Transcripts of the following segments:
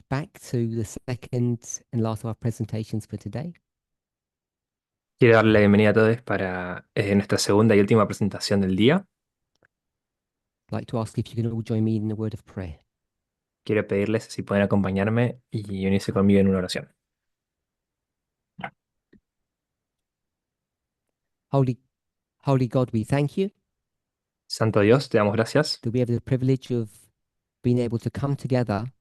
back to the second and last of our presentations for today. Quiero darle la bienvenida a todos para nuestra segunda y última presentación del día. I'd like to ask if you can all join me in a word of prayer. Quiero pedirles si pueden acompañarme y unirse conmigo en una oración. Holy, Holy God, we thank you Santo Dios, te damos gracias that we have the privilege of being able to come together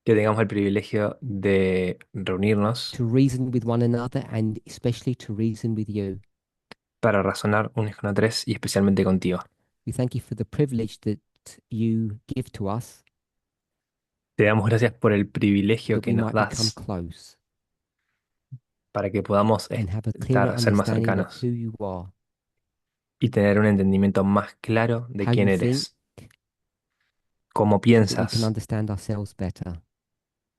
que tengamos el privilegio de reunirnos to reason with one another and especially to reason with you. para razonar unos con otros y especialmente contigo. We thank you for the privilege that you give to us Te damos gracias por el privilegio that que we nos might become das close para que podamos and have a clearer ser más understanding of who cercanos you are, y tener un entendimiento más claro de how quién you think, eres, cómo so that we can piensas, understand ourselves better.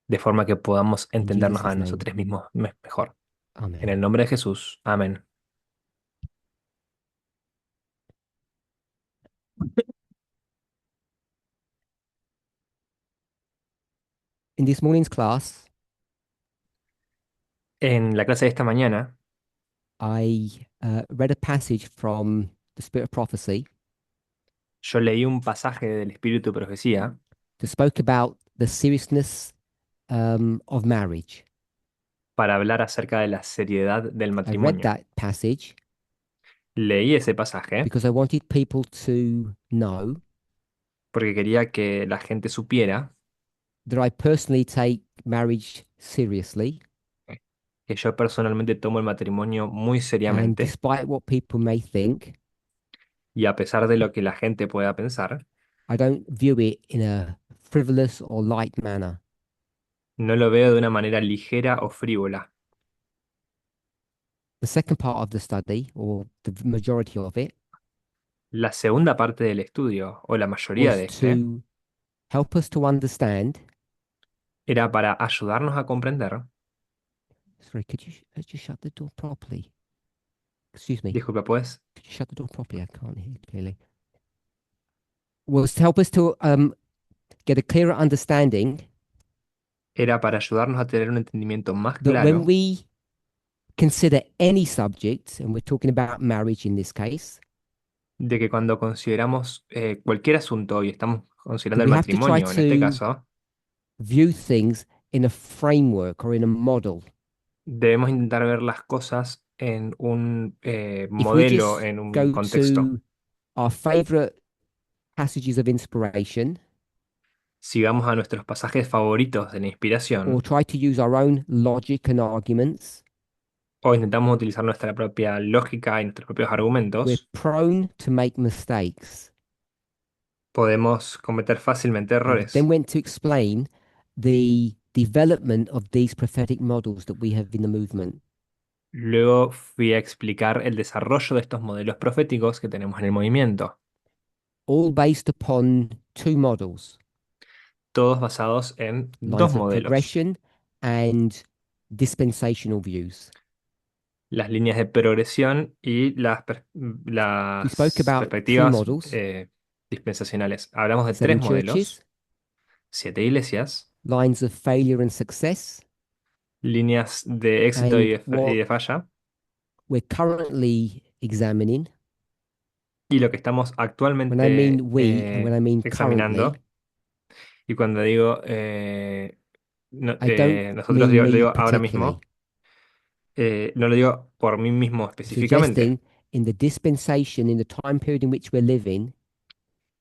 de forma que podamos In entendernos a Jesus' name, nosotros mismos mejor. En amen. el nombre de Jesús. Amén. In this morning's class, En la clase de esta mañana, I read a passage from the Spirit of Prophecy yo leí un pasaje del Espíritu de Profecía that spoke about the seriousness of marriage. para hablar acerca de la seriedad del I read matrimonio. that passage Leí ese pasaje because I wanted people to know porque quería que la gente supiera that I personally take marriage seriously. que yo personalmente tomo el matrimonio muy And seriamente despite what people may think, y a pesar de lo que la gente pueda pensar, I don't view it in a frivolous or light manner. no lo veo de una manera ligera o frívola. The second part of the study, or the majority of it, La segunda parte del estudio, o la mayoría was de este, to help us to understand. era para ayudarnos a comprender. Sorry, could you just shut the door properly? Excuse me. Disculpa, pues, Could you shut the door properly? I can't hear you clearly. Was to help us to get a clearer understanding era para ayudarnos a tener un entendimiento más that when claro we consider any subject, and we're talking about marriage in this case, de que cuando consideramos cualquier asunto y estamos that considerando el we have to try matrimonio en este to caso, view things in a framework or in a model. debemos intentar ver las cosas en un If we modelo, just en un go contexto. to our favorite passages of inspiration Si vamos a nuestros pasajes favoritos de la or inspiración try to use our own logic and arguments, o intentamos utilizar nuestra propia lógica y nuestros propios we're argumentos, prone to make mistakes. podemos cometer fácilmente I then errores. went to explain the development of these prophetic models that we have in the movement, Luego fui a explicar el desarrollo de estos modelos proféticos que tenemos en el movimiento, all based upon two models: todos basados en dos lines of modelos. progression and dispensational views. Las líneas de progresión y We spoke las about two perspectivas models: dispensacionales. Hablamos de tres seven churches, modelos, siete iglesias, lines of failure and success, líneas de éxito and y what de falla, we're currently examining. y lo que estamos When I actualmente mean we and when I mean examinando. currently, Y cuando digo I don't nosotros, mean lo me digo ahora particularly, mismo, no lo digo por mí mismo específicamente. suggesting in the dispensation, in the time period in which we're living,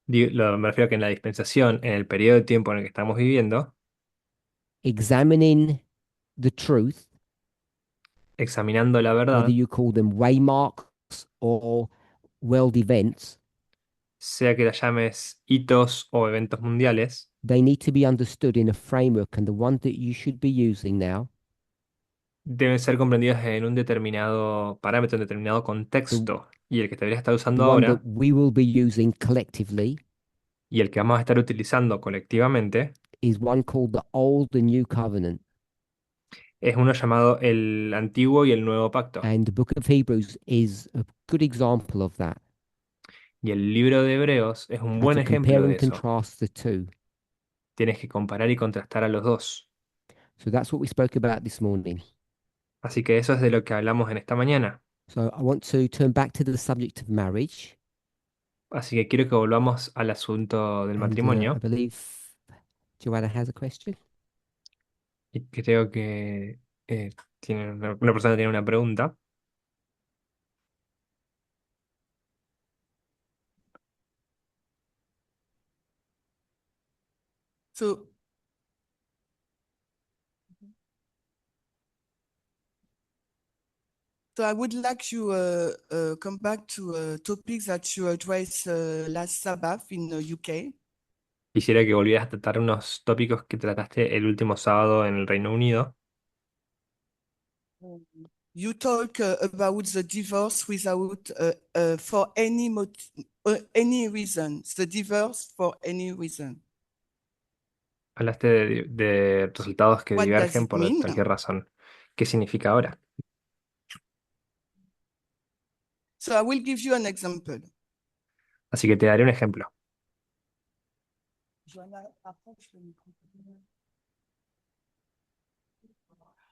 Me refiero a que en la dispensación, en el periodo de tiempo en el que estamos viviendo, examining the truth, examinando la whether verdad, you call them waymarks or world events, sea que la llames hitos o eventos mundiales, they need to be understood in a framework. And the one that you should be using now, deben ser comprendidos en un determinado parámetro, en un determinado the, contexto. Y el que debería estar the usando one that ahora, we will be using collectively, y el que vamos a estar utilizando colectivamente, is one called the Old and New Covenant. es uno llamado el Antiguo y el Nuevo Pacto. And the book of Hebrews is a good example of that, Y el libro de Hebreos es un how buen to ejemplo compare de and eso. contrast the two. tienes que comparar y contrastar a los dos. So that's what we spoke about this morning. Así que eso es de lo que hablamos en esta mañana. So I want to turn back to the subject of marriage. Así que quiero que volvamos al asunto del And I matrimonio. believe Joanna has a question. Y creo que tiene una persona tiene una pregunta. So, so I would like you come back to topics that you addressed last Sabbath in the UK. Quisiera que volvieras a tratar unos tópicos que trataste el último sábado en el Reino Unido. You talk about the divorce without for any reason. The divorce for any reason. Hablaste de resultados que What does divergen it por mean? cualquier razón. ¿Qué significa ahora? So I will give you an example. Así que te daré un ejemplo.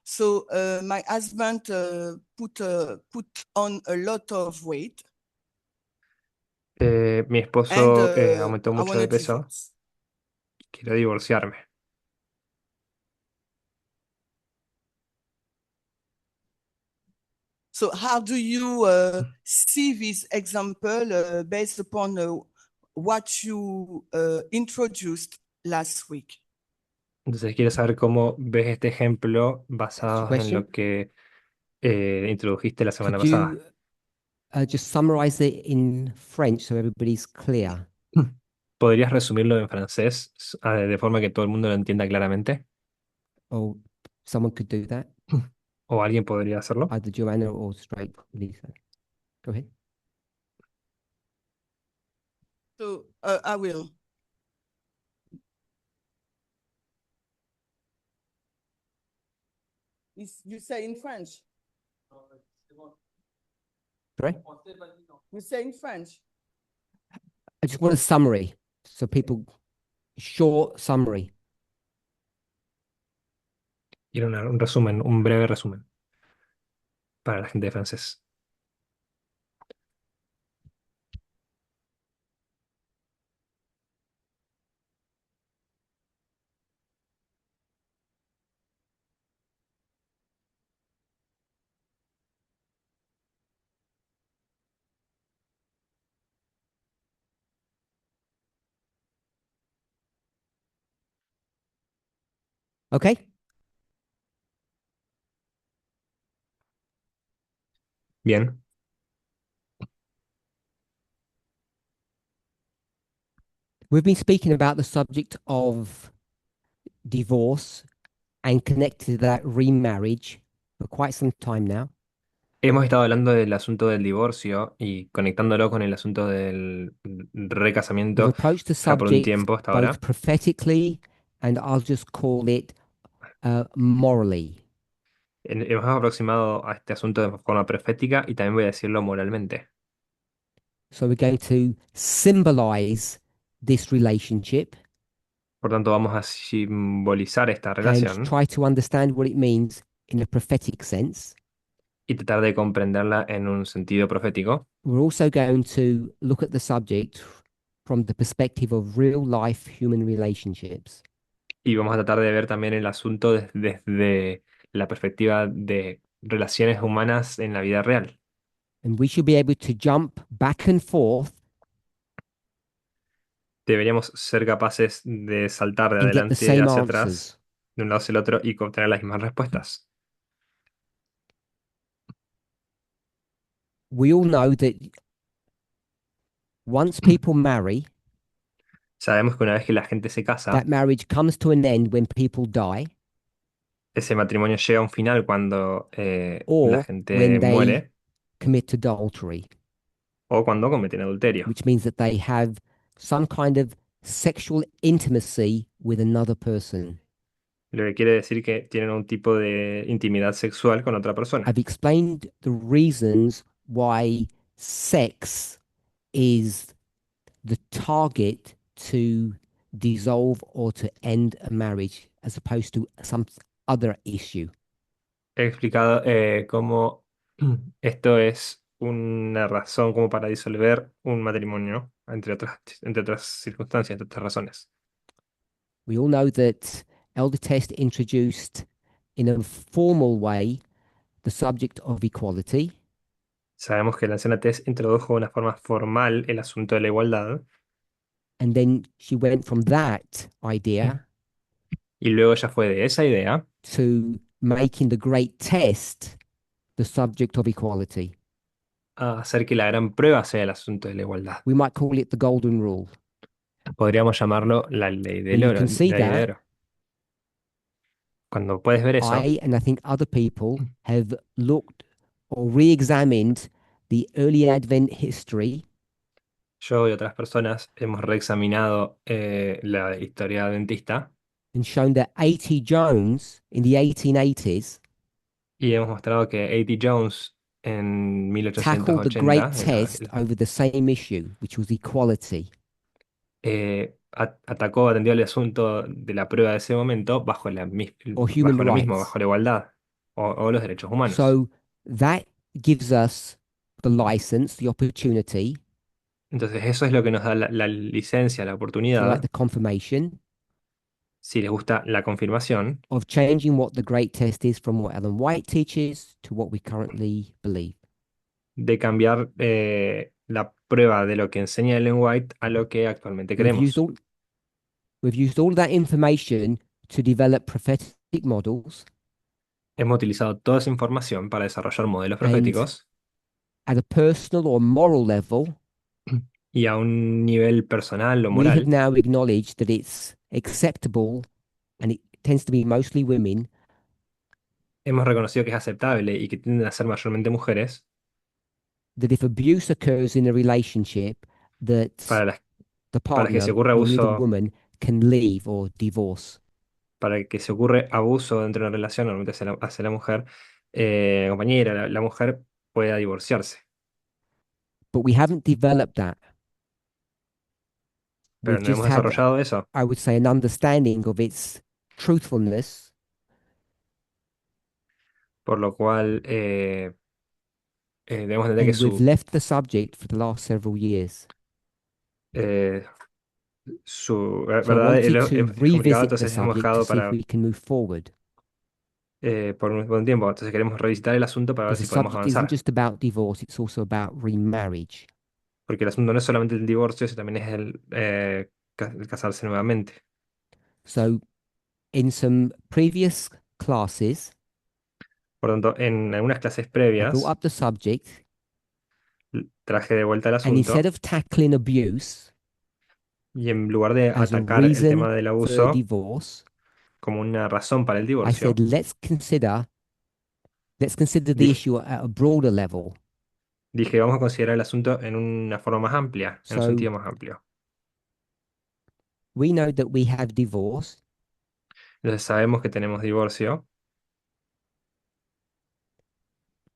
So my husband put on a lot of weight, Mi and esposo aumentó I mucho want de to peso. divorce. Quiero divorciarme. So how do you see this example based upon what you introduced last week? Entonces quiero saber cómo ves este ejemplo That's the basado en question. lo que introdujiste la semana Could pasada. you just summarize it in French so everybody's clear? ¿Podrías resumirlo en francés de forma que todo el mundo lo entienda claramente? Or someone could do that, ¿O alguien podría hacerlo? either Joanna or straight Lisa. Go ahead. So I will. You say in French. Sorry? You say in French. I just want a summary. So people, short summary. Quiero un resumen, un breve resumen para la gente de francés. Okay. Bien. We've been speaking about the subject of divorce and connected to that remarriage for quite some time now. Hemos estado hablando del asunto del divorcio y conectándolo con el asunto del We've recasamiento approached the ya por un subject tiempo hasta both ahora. prophetically and I'll just call it morally. Hemos aproximado a este asunto de forma profética y también voy a decirlo moralmente. So we're going to symbolize this relationship Por tanto, vamos a simbolizar esta and relación try to understand what it means in a prophetic sense. y tratar de comprenderla en un sentido profético. We're also going to look at the subject from the perspective of real life human relationships. Y vamos a tratar de ver también el asunto desde la perspectiva de relaciones humanas en la vida real. And we should be able to jump back and forth Deberíamos ser capaces de saltar de and get the adelante same hacia answers. atrás, de un lado hacia el otro, y obtener las mismas respuestas. We all know that once people marry, Sabemos que una vez que la gente se casa, that marriage comes to an end when people die ese matrimonio llega a un final cuando la or gente when they muere commit adultery, o cuando cometen adulterio. which means that they have some kind of sexual intimacy with another person. Lo que quiere decir que tienen un tipo de intimidad sexual con otra persona. I've explained the reasons why sex is the target to dissolve or to end a marriage as opposed to some other issue. He explicado cómo esto es una razón como para disolver un matrimonio, entre otras circunstancias, entre otras razones. We all know that Elder Test introduced in a formal way the subject of equality, Sabemos que la anciana Tess introdujo de una forma formal el asunto de la igualdad and then she went from that idea y luego ya fue de esa idea to making the great test the subject of equality. a hacer que la gran prueba sea el asunto de la igualdad. We might call it the golden rule. Podríamos llamarlo la ley When del you oro, can see la ley de that, oro. Cuando puedes ver eso, I think other people have looked or re-examined the early Advent history yo y otras personas hemos reexaminado la historia adventista and shown that A.T. Jones in the 1880s y hemos mostrado que A.T. Jones en tackled the great 1880 test over the same issue, which was equality. atacó, atendió el asunto de la prueba de ese momento Or human bajo lo mismo, rights. bajo la igualdad o los derechos humanos. So that gives us the license, the opportunity, Entonces eso es lo que nos da la licencia, la if you like, oportunidad, the confirmation si les gusta la confirmación, of changing what the great test is from what Ellen White teaches to what we currently believe. de cambiar la prueba de lo que enseña Ellen White a lo que actualmente creemos. We've used all that information to develop prophetic models Hemos utilizado toda esa información para desarrollar modelos and proféticos at a personal or moral level, y a un nivel personal o we have moral now acknowledged that it's acceptable, and it tends to be mostly women, hemos reconocido que es aceptable y que tienden a ser mayormente mujeres that if abuse occurs in a relationship, that para las, the para las que se partner, ocurre normally the abuso, woman, can leave or divorce. para que se ocurre abuso dentro de una relación, normalmente hacia la mujer, compañera, la mujer pueda divorciarse. But we haven't developed that. Pero We've no just hemos had, desarrollado eso, I would say, an understanding of its truthfulness, por lo cual debemos entender que and we've left the subject for the last several years. eh, su So I verdad wanted to es complicado, revisit the entonces hemos subject to dejado see if para we can move forward. por un buen tiempo. Entonces queremos revisitar el asunto para ver Because the si podemos subject isn't avanzar. just about divorce, it's also about remarriage. Porque el asunto no es solamente el divorcio, sino también es el casarse nuevamente. So in some previous classes, Por tanto, en algunas clases I brought previas up the subject, traje de vuelta el and instead asunto of tackling abuse y en lugar de as a atacar el reason tema del for abuso divorce, como una razón para el I said, divorcio, let's consider the dije, issue at a broader level. dije, vamos a considerar el asunto en una forma más amplia, en un So sentido más amplio. we know that we have divorce, Entonces sabemos que tenemos divorcio,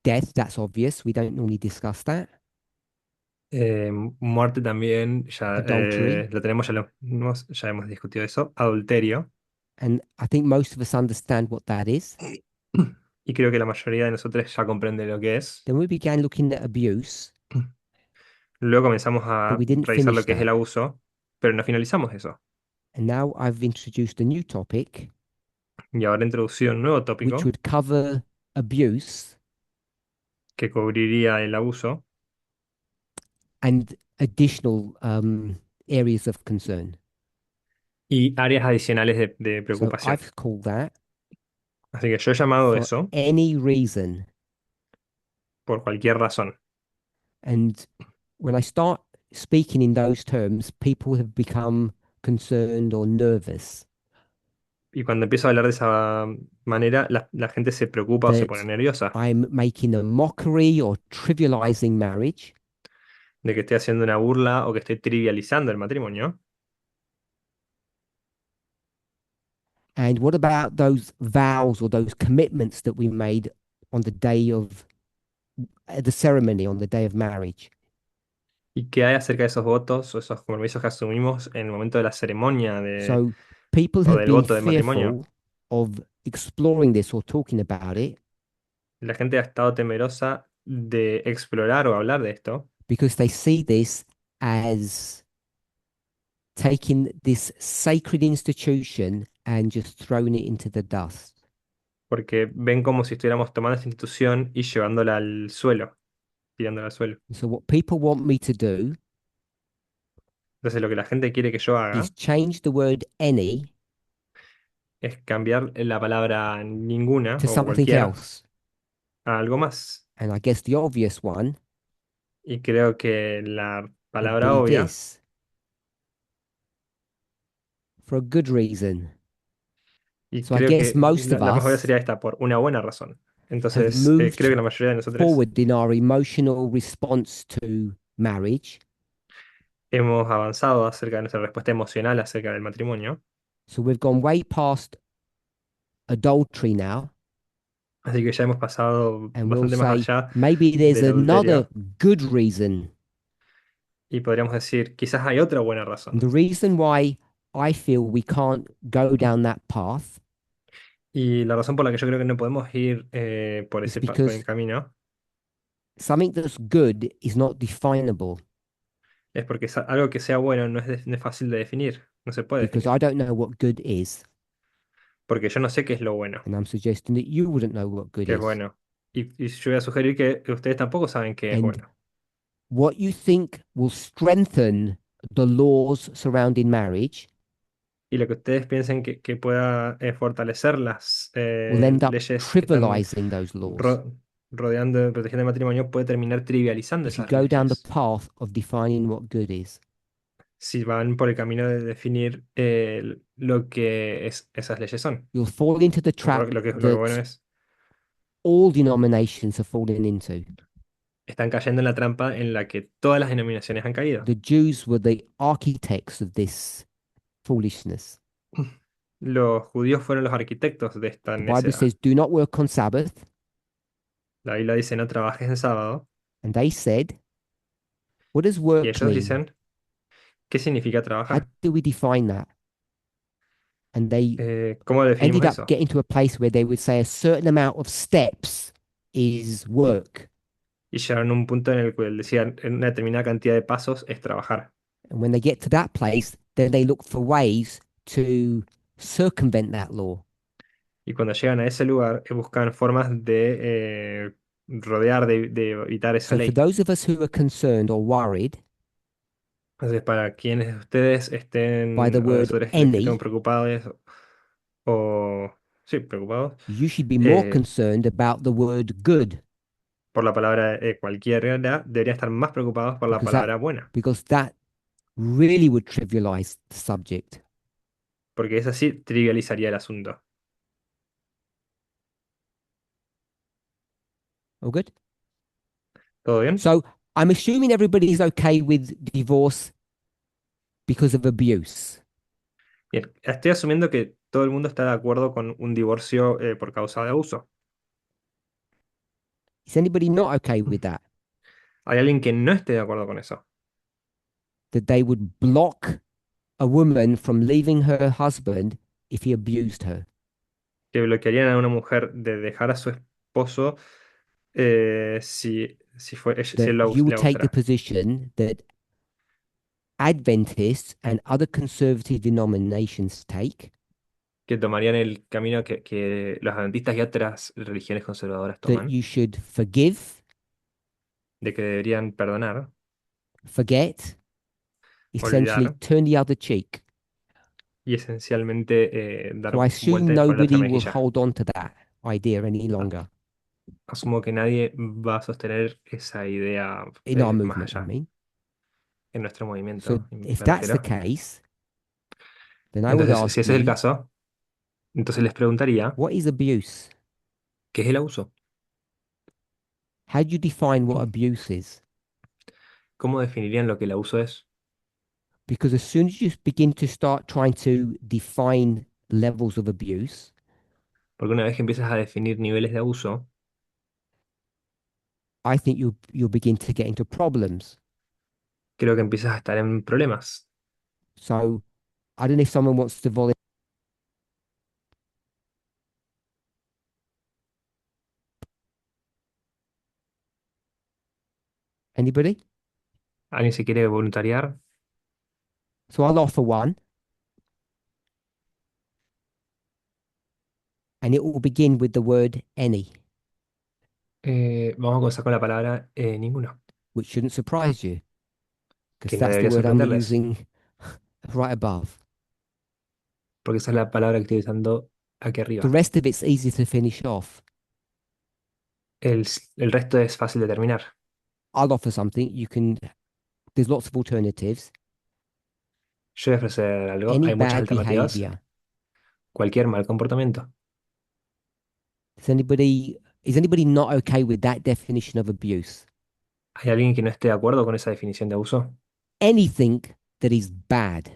death, that's obvious. We don't normally discuss that. muerte también, ya Adultery. lo tenemos, ya hemos discutido eso, adulterio, And I think most of us understand what that is. y creo que la mayoría de nosotros ya comprende lo que es. Then we began looking at abuse, Luego comenzamos but a we didn't revisar lo finish que es el that. abuso, pero no finalizamos eso. And now I've introduced a new topic Y ahora he introducido un nuevo which tópico would cover abuse que cubriría el abuso and additional areas of concern. y áreas adicionales de So preocupación. I've called that Así que yo he llamado for eso any reason. por cualquier razón. And when I start speaking in those terms, people have become concerned or nervous Y cuando empiezo a hablar de esa manera, la gente se preocupa o se pone that nerviosa I'm making a mockery or trivializing marriage. de que estoy haciendo una burla o que estoy trivializando el matrimonio. And what about those vows or those commitments that we made on the day of the ceremony, on the day of marriage? ¿Y qué hay acerca de esos votos o esos compromisos que asumimos en el momento de la ceremonia So people o have del been voto de matrimonio? fearful of exploring this or talking about it La gente ha estado temerosa de explorar o hablar de esto because they see this as taking this sacred institution and just throwing it into the dust. porque ven como si estuviéramos tomando esta institución y llevándola al suelo, tirándola al suelo. So what people want me to do Entonces lo que la gente quiere que yo is haga change the word any es cambiar la palabra ninguna to o something cualquiera else. a algo más. And I guess the obvious one Y creo que la would palabra be obvia, this for a good reason. y So I creo guess que most of la más obvia us sería esta, por una buena razón. have Entonces, creo moved que la mayoría de nosotros forward in our emotional response to marriage. hemos avanzado acerca de nuestra respuesta emocional acerca del matrimonio. So we've gone way past adultery now, Así que ya hemos pasado and we'll bastante más say allá maybe there's del another adulterio good reason. y podríamos decir, quizás hay otra buena And razón. the reason why I feel we can't go down that path Y la razón por la que yo creo que no podemos ir is por el because camino something that's good is not definable es porque algo que sea bueno no es fácil de definir, no se puede because I definir, don't know what good is. porque yo no sé qué es lo bueno, And I'm suggesting that you wouldn't know what good qué es is. bueno. Y yo voy a sugerir que ustedes tampoco saben qué es And bueno. what you think will strengthen the laws surrounding marriage Y lo que ustedes piensen que pueda fortalecer las will end up leyes que están trivializing those laws ro- rodeando, protegiendo el matrimonio, puede terminar trivializando if you esas go down the leyes. path of defining what good is. Si van por el camino de definir lo que esas leyes son, You'll fall into the o trap lo que bueno that es. all denominations have fallen into. Están cayendo en la trampa en la que todas las denominaciones han caído. The Jews were the architects of this foolishness. Los judíos fueron los arquitectos de esta The Bible necedad. says, do not work on Sabbath. La Biblia dice no trabajes en sábado, And they said, what does y work ellos mean? dicen, ¿qué significa How trabajar? do we define that? And they ¿Cómo definimos ended up eso? getting to a place where they would say a certain amount of steps is work. Y llegaron a un punto en el cual decían, en una determinada cantidad de pasos es trabajar. And when they get to that place, then they look for ways to circumvent that law. Y cuando llegan a ese lugar, buscan formas de rodear, de evitar esa So for ley. those of us who are concerned or worried Entonces, para quienes de ustedes by the estén, o de word nosotros que estemos any, preocupados, o sí, preocupados, you should be more eh, concerned about the word good por la palabra cualquiera, deberían estar más preocupados por la because that palabra buena, because that really would trivialize the subject. porque es así trivializaría el asunto. All good? ¿Todo bien? So I'm assuming everybody's okay with divorce because of abuse. Bien, estoy asumiendo que todo el mundo está de acuerdo con un divorcio por causa de abuso. Is anybody not okay with that? ¿Hay alguien que no esté de acuerdo con eso? That they would block a woman from leaving her husband if he abused her. Que bloquearían a una mujer de dejar a su esposo si That él you la would take the abusara. position that Adventists and other conservative denominations take, Que tomarían el camino que los adventistas y otras religiones conservadoras that toman, you should forgive, de que deberían perdonar, forget, essentially olvidar turn the other cheek. y esencialmente So dar I assume vuelta por la otra nobody will mejilla. hold on to that idea any A- longer Asumo que nadie va a sostener esa idea in our más movement, I allá mean. en nuestro So movimiento, if me that's the refiero. case, then I would Entonces, ask si ese es el you, caso, entonces les preguntaría, what is abuse? ¿qué es el abuso? How do you define what abuse is? ¿Cómo definirían lo que el abuso es? Because as soon as you begin to start trying to define levels of abuse, Porque una vez que empiezas a definir niveles de abuso, I think you'll begin to get into problems. creo que empiezas a estar en problemas. So I don't know if someone wants to volunteer. Anybody? ¿Alguien se quiere voluntariar? So I'll offer one, and it will begin with the word any, Vamos a comenzar con la palabra ninguno, which shouldn't surprise you, because que no that's the debería word I'm sorprenderles, using right above. porque esa es la palabra que estoy usando aquí The arriba. rest of it's easy to finish off. El resto es fácil de terminar. I'll offer something. There's lots of alternatives. Yo voy a ofrecer algo, Any hay muchas bad alternativas, behavior. cualquier mal comportamiento. Is anybody not okay with that definition of abuse? ¿Hay alguien que no esté de acuerdo con esa definición de abuso? Anything that is bad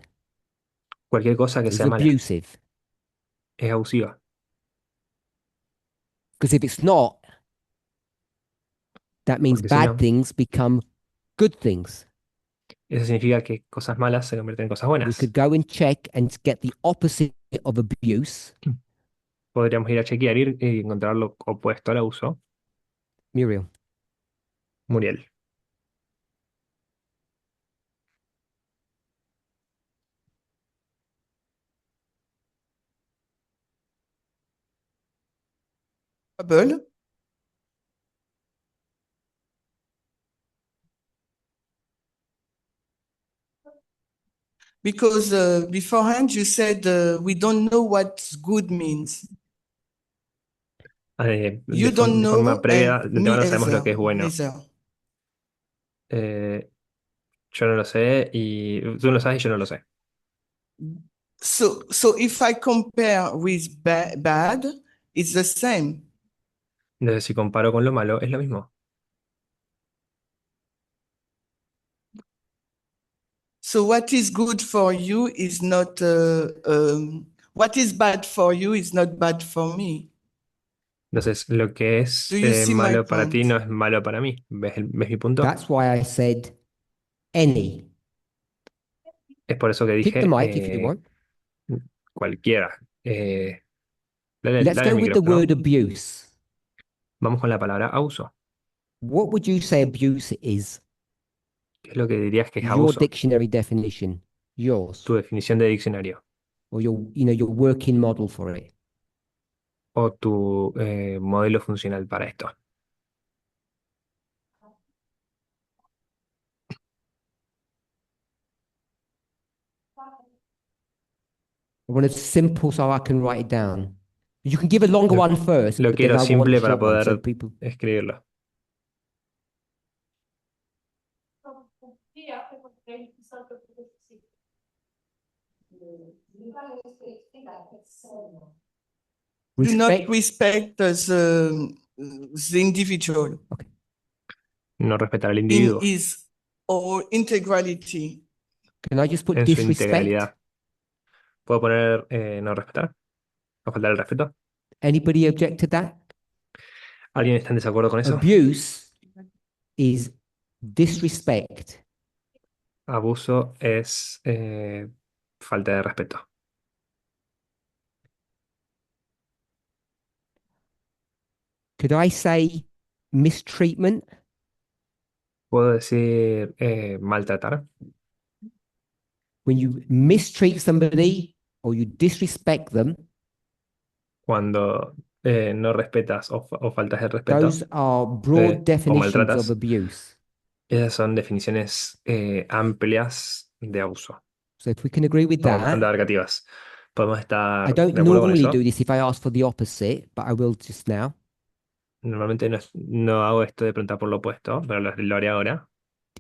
Cualquier cosa que is sea mala abusive. es abusiva. Because if it's not, that means Porque si bad no, things become good things. eso significa que cosas malas se convierten en cosas We buenas. could go and check and get the opposite of abuse. Podríamos ir a chequear y encontrar lo opuesto al abuso. Muriel. Muriel. Trouble. Because beforehand you said we don't know what good means. You don't De forma know, previa, and de me antemano no sabemos lo que es bueno. neither. Eh, yo no lo sé y tú no lo sabes y yo no lo sé. So if I compare with bad, it's the same. Entonces, si comparo con lo malo, es lo mismo. So what is good for you is not, what is bad for you is not bad for me. Entonces, lo que es Do you see my malo para ti point? no es malo para mí. ¿Ves mi punto? That's why I said any. Es por eso que Keep the dije mic if you want. cualquiera. Dale, Let's dale el go with the micrófono. word abuse. Vamos con la palabra abuso. What would you say abuse is? ¿Qué es lo que dirías que es Your abuso? dictionary definition, yours, Tu definición de diccionario or your working model for it. o tu modelo funcional para esto. I want it simple so I can write it down. You can give a longer Lo, one first, lo but then quiero I want a simple para short one so poder people. escribirlo. Do not Respect. respect the individual No respetar al in individuo his or integrality. Can I just put en su disrespect? integralidad. ¿Puedo poner no respetar? ¿O faltar el respeto? Anybody object to that? ¿Alguien está en desacuerdo con eso? Abuse is disrespect. Abuso es falta de respeto. Could I say mistreatment? ¿Puedo decir maltratar? When you mistreat somebody or you disrespect them, Cuando no respetas o faltas de respeto those are broad o definitions of maltratas. abuse. Esas son definiciones amplias de abuso So if we can agree with o bastante that, abarcativas. Podemos I estar don't de acuerdo con normally do eso. this if I ask for the opposite, but I will just now. Normalmente no hago esto de preguntar por lo opuesto, pero lo haré ahora.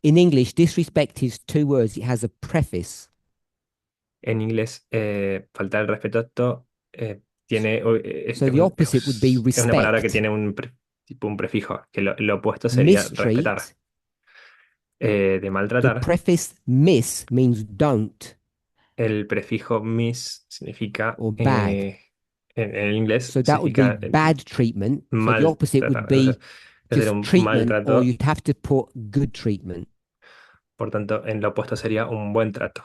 In English, disrespect is two words. It has a preface. En inglés, faltar el respeto, esto tiene, So the opposite would be es una palabra que respect. tiene tipo un prefijo, que lo opuesto sería respetar. Mistreat, De the maltratar, preface miss means don't el prefijo mis significa, or bad. en el inglés, So that would be significa bad treatment. So the opposite would maltratar. be Entonces, sería just un treatment, or maltrato. you'd have to put good treatment. Por tanto, en lo opuesto sería un buen trato.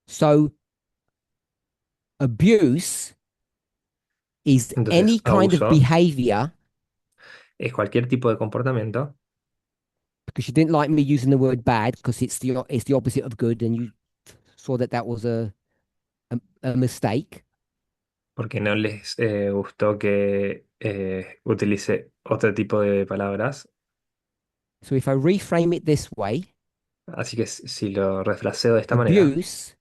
So abuse is any Entonces, kind of abuso behavior, es cualquier tipo de comportamiento, because you didn't like me using the word bad because it's the opposite of good, and you saw that that was a mistake. porque no les gustó que utilice otro tipo de palabras. So if I reframe it this way, Así que si lo refraseo de esta manera, abuse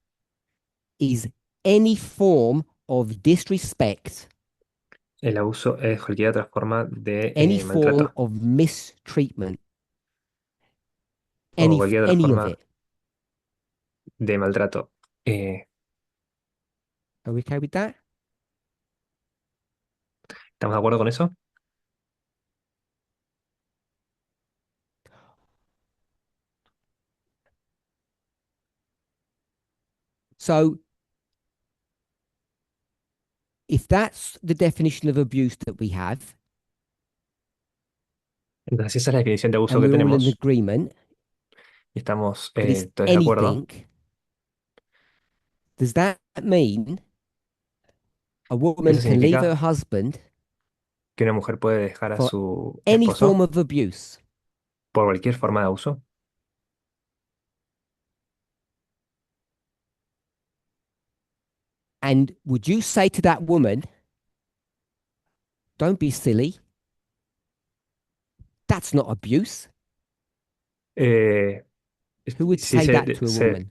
is any form of disrespect, el abuso es cualquier otra forma de any form maltrato of mistreatment, o cualquier otra any of forma it. de maltrato. Eh, Are we okay with that? ¿Estamos de acuerdo con eso? So if that's the definition of abuse that we have, Entonces, si esa es la definición de abuso and que we're all in tenemos agreement y estamos that it's todos de acuerdo. anything, does that mean a woman Eso can leave her significa husband que una mujer puede dejar a for su any form esposo of abuse? por cualquier forma de abuso. And would you say to that woman, don't be silly? That's not abuse. Eh, Who would si say that to a woman?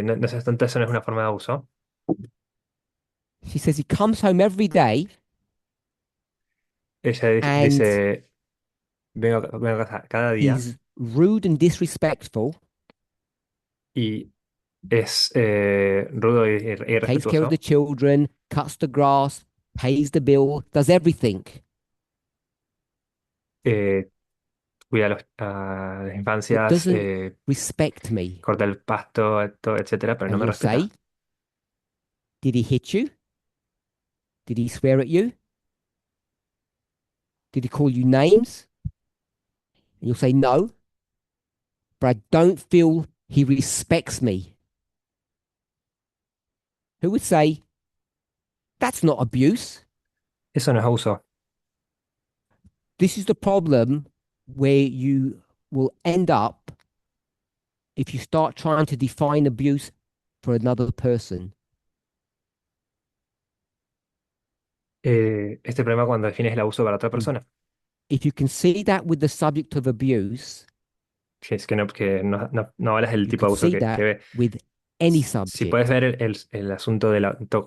no, no seas tonta, eso no es una forma de abuso. She says he comes home every day Ella and dice, vengo a casa cada día he's rude and disrespectful, y es rudo e takes care of the irrespetuoso. children, cuts the grass, pays the bill, does everything, eh, Cuida a las but infancias, doesn't respect me. corta el pasto, etcétera, pero no And me you'll respeta. say, did he hit you? Did he swear at you? Did he call you names? And you'll say, no, but I don't feel he respects me. Who would say, that's not abuse? Eso no es abuso. This is the problem where you will end up if you start trying to define abuse for another person. Este problema cuando defines el abuso para otra persona. If you can see that with the subject of abuse, Que es que no hablas del you tipo can de abuso see that que ve. with any Si puedes subject. ver el asunto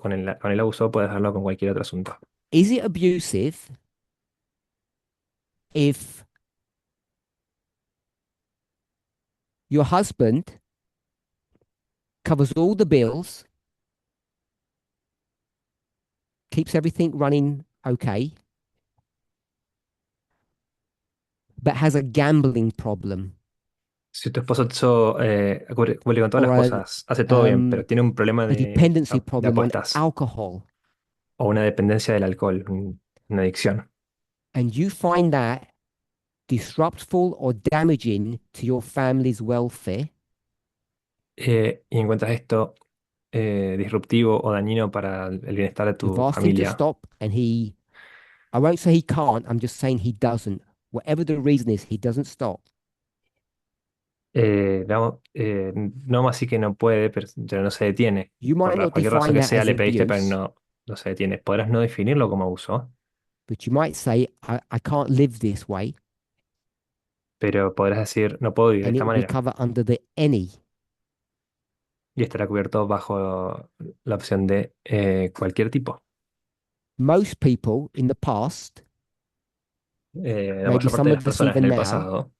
con el abuso, puedes verlo con cualquier otro asunto. Is it abusive if your husband covers all the bills, keeps everything running okay, but has a gambling problem Si tu esposo cumple con todas las or cosas, hace todo bien, pero tiene un problema a dependency de problem on apuestas alcohol, o una dependencia del alcohol, una adicción, and you find that disruptful or damaging to your family's welfare, y encuentras esto disruptivo o dañino para el bienestar de you've tu asked him to familia, stop, and I won't say he can't, I'm just saying he doesn't. Whatever the reason is, he doesn't stop. no más sí que no puede, pero no se detiene. You Por might not cualquier razón define que that sea, as le pediste, pero abuse, no se detiene. Podrás no definirlo como abuso, but you might say, I can't live this way, pero podrás decir, no puedo vivir de and esta it will be manera. covered under the any. Y estará cubierto bajo la opción de cualquier tipo. Most people in the past, La maybe mayor parte some de of las us personas even en el now, pasado,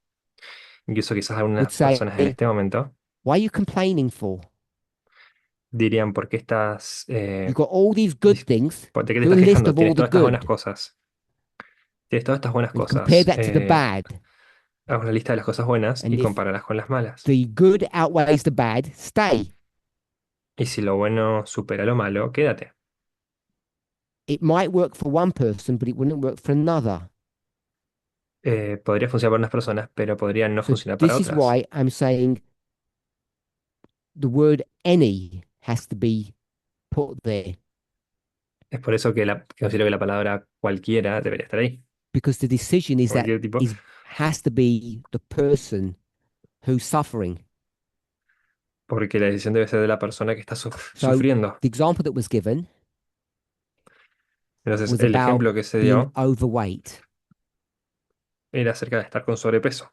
incluso quizás would algunas say, personas en este momento, why are you complaining for? dirían, ¿por qué estás, You got all these good things. de qué te Do a estás list quejando? of all Tienes the todas estas buenas good cosas. Tienes todas estas buenas and compare cosas. that to the bad. Haz una lista de las cosas buenas And y if compáralas con las malas. the good outweighs the bad, stay. Y si lo bueno supera lo malo, quédate. It might work for one person, but it wouldn't work for another. Podría funcionar para unas personas, pero podría no So funcionar para this is otras. why I'm saying the word any has to be put there Es por eso que considero que la palabra cualquiera debería estar ahí. because the decision is that Cualquier tipo, is has to be the person who's suffering. porque la decisión debe ser de la persona que está So sufriendo. the example that was given Entonces, was el about ejemplo que se being dio overweight. era acerca de estar con sobrepeso.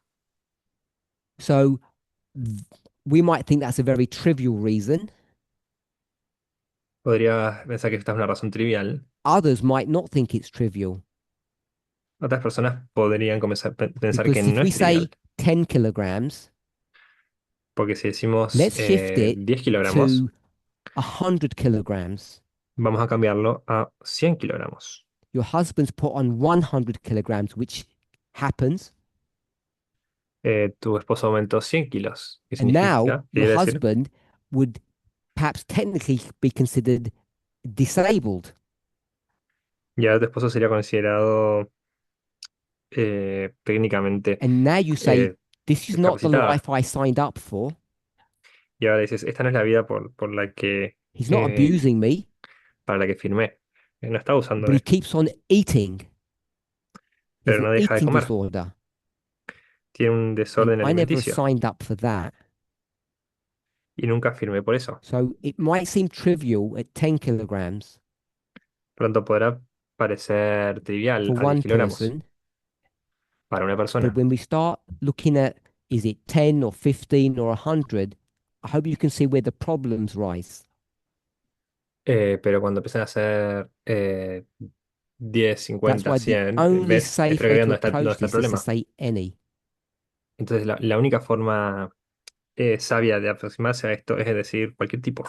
So we might think that's a very trivial reason. Podría pensar que esta es una razón trivial. Others might not think it's trivial Otras personas podrían pensar que because if no we es say trivial. 10 kilograms, Porque si decimos let's shift it 10 kilogramos, to 100 kilograms. vamos a cambiarlo a 100 kilogramos. Your husband's put on 100 kilograms, which happens. Tu esposo aumentó 100 kilos. ¿Qué And now significa? ¿Qué your quiere decir? husband would perhaps technically be considered disabled. Ya tu esposo sería considerado técnicamente And now you say, this is not the discapacitada. life I signed up for. Y ahora dices, esta no es la vida por He's not eh, abusing me, para la que firmé. No está usando but he esto, keeps on eating. He has pero an no deja de eating comer. disorder. Tiene un And desorden I never alimenticio signed up for that. y nunca firmé por eso. So it might seem trivial at 10 kilograms Pronto podrá parecer trivial for a 10 one kilogramos person, para una but persona. when we start looking at is it 10 or 15 or 100, I hope you can see where the problems rise. Pero cuando empiezan a ser 10, That's 50, why the 100, only ¿ves? safe Espero que way vean to dónde approach está el this is to problema. say any. Entonces, la única forma sabia de aproximarse a esto es decir cualquier tipo.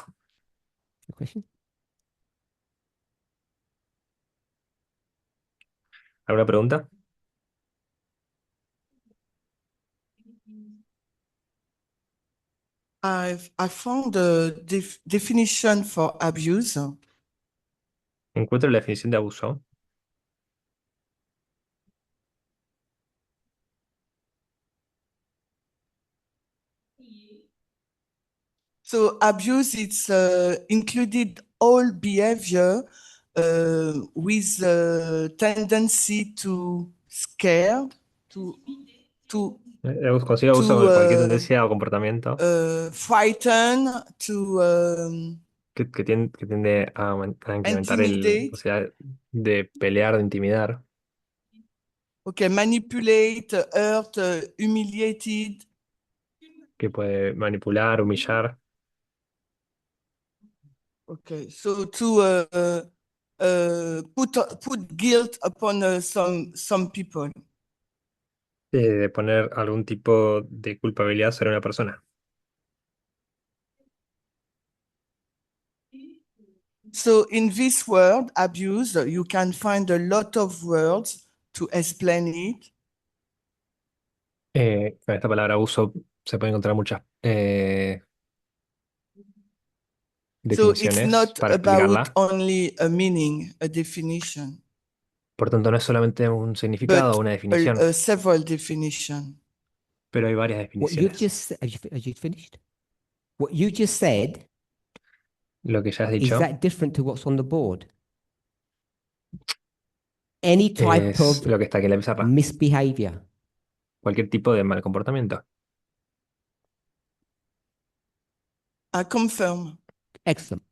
Your question? ¿Alguna pregunta? I found the definition for abuse. Encuentro la definición de abuso. So abuse it's included all behavior with a tendency to scare, to to Considero abuso to cualquier tendencia o comportamiento frighten, to que tiende a incrementar la intimidate. posibilidad de pelear, de intimidar, Okay, manipulate, hurt, humiliated. que puede manipular, humillar, Okay, so to put guilt upon some people. de poner algún tipo de culpabilidad sobre una persona. So in this word, abuse, you can find a lot of words to explain it. Con esta palabra abuso se pueden encontrar muchas So it's definiciones not para about explicarla. only a meaning, a definition, Por tanto, no es solamente un significado but o una definición, several definition. pero hay varias What you've definiciones. just have you finished? What you just said, Lo que ya has is dicho that different to what's on the board? Any type es of lo que está aquí en la pizarra. misbehavior. Cualquier tipo de mal comportamiento. I confirm. Excellent.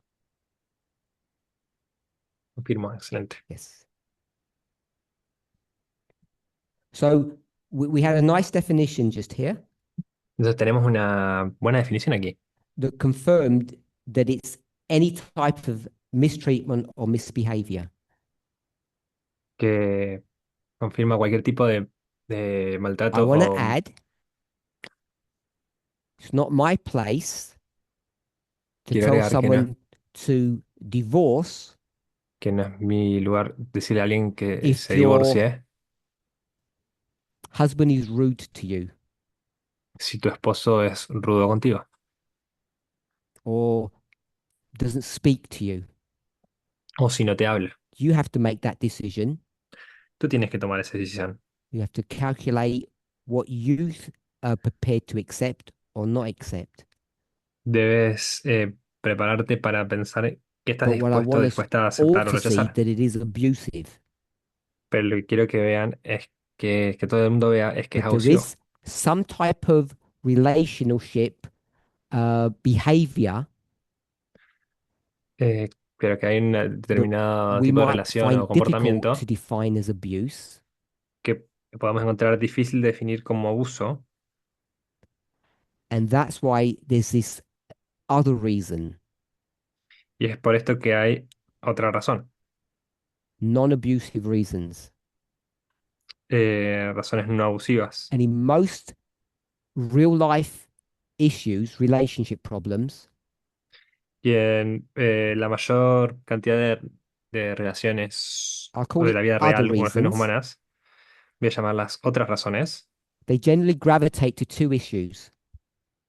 Confirmo, excelente. Yes. So we had a nice definition just here Entonces tenemos una buena definición aquí, that confirmed that it's any type of mistreatment or misbehavior. que confirma cualquier tipo de I maltrato want to o add, it's not my place to quiero tell agregar someone to divorce que no es mi lugar decirle a alguien que if se your divorcie husband is rude to you si tu esposo es rudo contigo or doesn't speak to you. o si no te habla. You have to make that decision. Tú tienes que tomar esa decisión. You have to calculate what you are prepared to accept or not accept. Debes prepararte para pensar qué estás But what I dispuesto o want us dispuesta a all aceptar o to see rechazar. that it is abusive, Pero lo que quiero que vean es que todo el mundo vea es que es that there abusivo. is some type of relationship behavior Eh, pero que hay un that determinado we tipo de might relación o find difficult to comportamiento define as abuse. que podamos encontrar difícil de definir como abuso. And that's why there's this other reason, Y es por esto que hay otra razón. non-abusive reasons. Razones no abusivas. And in most real life issues, relationship problems, Y en la mayor cantidad de relaciones I'll o call de it la vida other real o relaciones reasons, humanas, voy a llamarlas otras razones, they generally gravitate to two issues: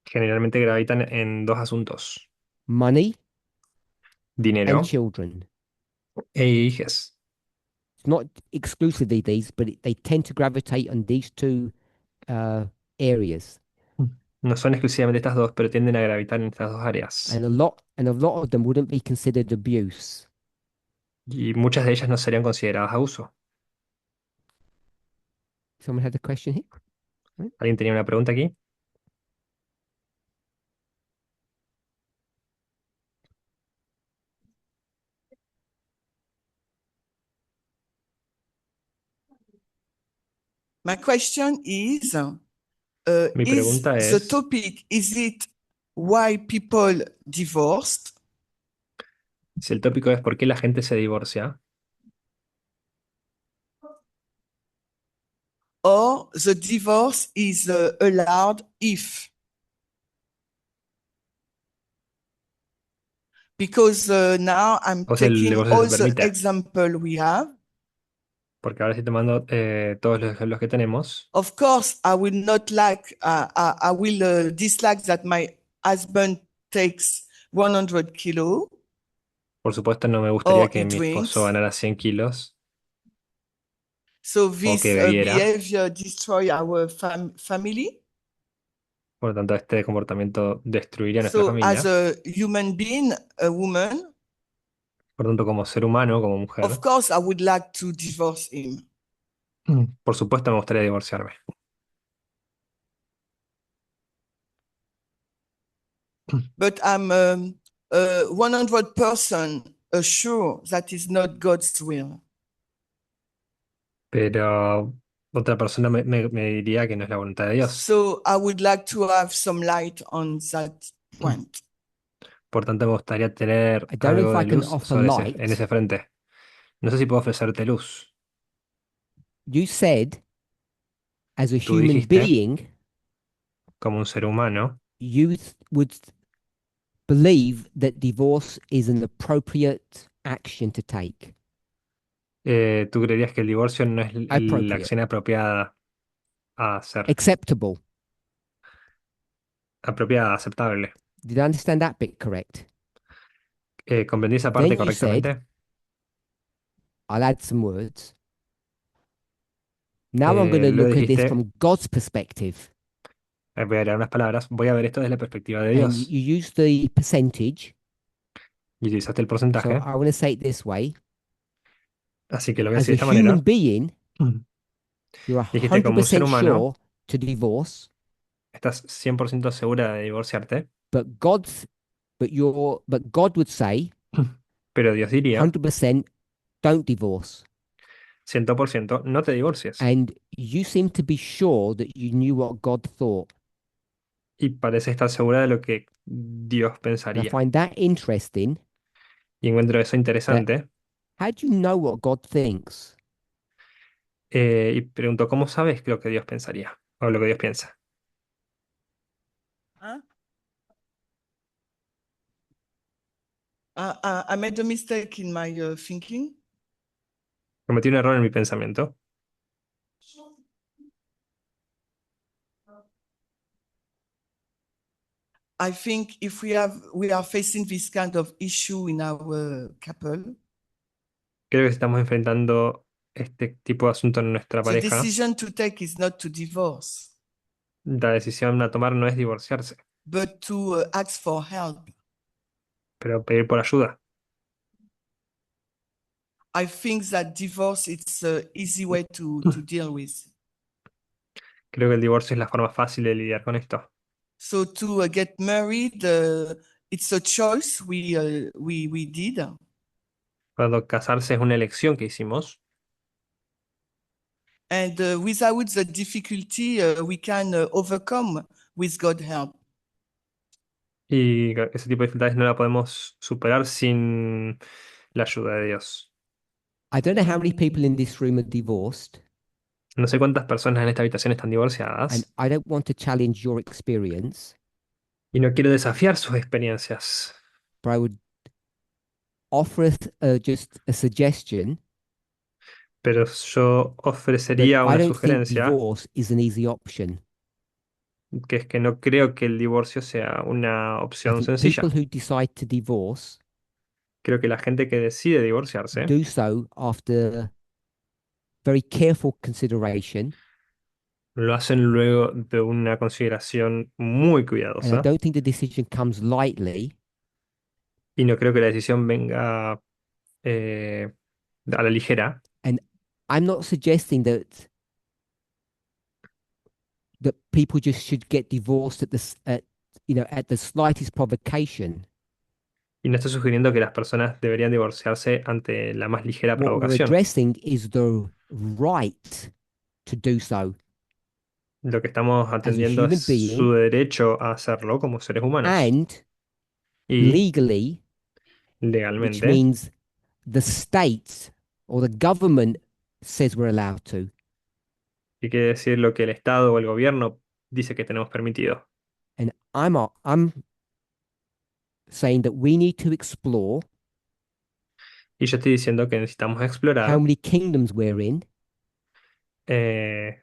generalmente gravitan en dos asuntos: money and dinero children. e hijes. It's not exclusively these, but they tend to gravitate on these two areas. No son exclusivamente estas dos, pero tienden a gravitar en estas dos áreas. And a lot of them wouldn't be considered abuse. Y muchas de ellas no serían consideradas abuso. Someone had a question here? Right? ¿Alguien tenía una pregunta aquí? My question Mi is pregunta the es, topic, is it why people divorced si el tópico es por qué la gente se divorcia, or the divorce is allowed if? Because now I'm o si el taking divorcio all se the permite. example we have. Porque ahora estoy tomando todos los ejemplos que tenemos. Of course, I will not like, I will dislike that my husband takes 100 kilo Por supuesto, no me or gustaría que he mi esposo drinks. ganara 100 kilos So o que this bebiera. behavior destroy our family. Por lo tanto, este comportamiento destruiría nuestra So as familia. a human being, a woman, Por lo tanto, como ser humano, como of mujer, course, I would like to divorce him. por supuesto me gustaría divorciarme. But I'm 100% sure that is not God's will. Pero otra persona me diría que no es la voluntad de Dios. So I would like to have some light on that point. Por tanto, me gustaría tener I don't know if algo I de can luz offer sobre en light. ese frente. No sé si puedo ofrecerte luz. You said, as a Tú human dijiste, being, como un ser humano, you would believe that divorce is an appropriate action to take. tú creerías que el divorcio no es la Appropriate, acción apropiada a hacer, acceptable. apropiada, aceptable. Did I understand that bit correct? ¿Comprendí esa Then parte you said, correctamente? I'll add some words. Now I'm going to Luego look at this dijiste, from God's perspective. voy a agregar unas palabras, voy a ver esto desde la perspectiva de And Dios. you use the percentage. Y utilizaste el So porcentaje. I want to say it this way. Así que lo voy a As decir a de esta human manera. being, you're Dijiste, como un ser 100% humano, sure to divorce, estás 100% segura de divorciarte, but God would say pero Dios diría, 100% don't divorce. 100% no te divorcies. And you seem to be sure that you knew what God thought. Y parece estar segura de lo que Dios And I pensaría. find that interesting. Y encuentro eso That interesante. how do you know what God thinks? Y pregunto, ¿cómo sabes lo que Dios pensaría? O lo que Dios piensa. Huh? I made a mistake in my thinking. Cometí un error en mi pensamiento. I think if we are facing this kind of issue in our couple, Creo que estamos enfrentando este tipo de asunto en nuestra The pareja, decision to take is not to divorce, la decisión a tomar no es divorciarse, but to ask for help. pero pedir por ayuda. I think that divorce it's an easy way to deal with. Creo que el divorcio es la forma fácil de lidiar con esto. So to get married, it's a choice we did, Cuando casarse es una elección que hicimos and without the difficulty, we can overcome with God's help. y ese tipo de dificultades no la podemos superar sin la ayuda de Dios. I don't know how many people in this room are divorced, No sé cuántas personas en esta habitación están and divorciadas I don't want to challenge your experience, y no quiero desafiar sus experiencias, but I would offer just a suggestion pero yo that ofrecería I una don't think sugerencia, divorce is an easy option. que es que no creo que el divorcio sea una I opción think people sencilla. who decide to divorce Creo que la gente que decide divorciarse do so after very careful consideration, lo hacen luego de una consideración muy and I cuidadosa don't think the decision comes lightly. y no creo que la decisión venga eh, a la ligera. And I'm not suggesting that people just should get divorced at the slightest provocation. Y no estoy sugiriendo que las personas deberían divorciarse ante la más ligera What we're provocación. addressing is the right to do so Lo que estamos as a atendiendo es human being su derecho a hacerlo como seres humanos. and Y legally, which legalmente, means the state or the government says we're allowed to. y quiere decir lo que el Estado o el gobierno dice que tenemos permitido. And I'm saying that we need to explore Y yo estoy diciendo que necesitamos how explorar many kingdoms we're in. eh,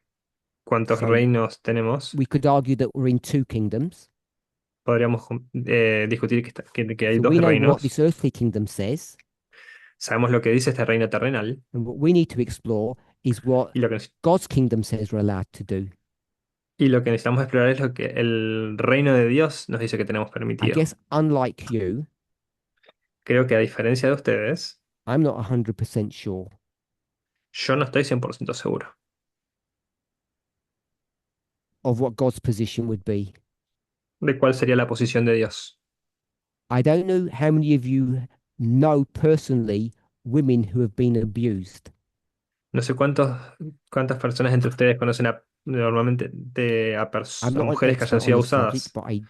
cuántos So reinos tenemos. we could argue that we're in two kingdoms. Podríamos discutir que hay So dos we know what reinos. this earthly kingdom says, Sabemos lo que dice este reino terrenal and what we need to explore is what y God's kingdom says we're allowed to do. lo que necesitamos explorar es lo que el reino de Dios nos dice que tenemos I permitido. guess, unlike you, Creo que a diferencia de ustedes, I'm not 100% sure yo no estoy 100% seguro of what God's position would be. de cuál sería la posición de Dios. I don't know how many of you know personally women who have been abused. No sé cuántas personas entre ustedes conocen normalmente I'm a not an mujeres que hayan expert on sido this subject, abusadas. but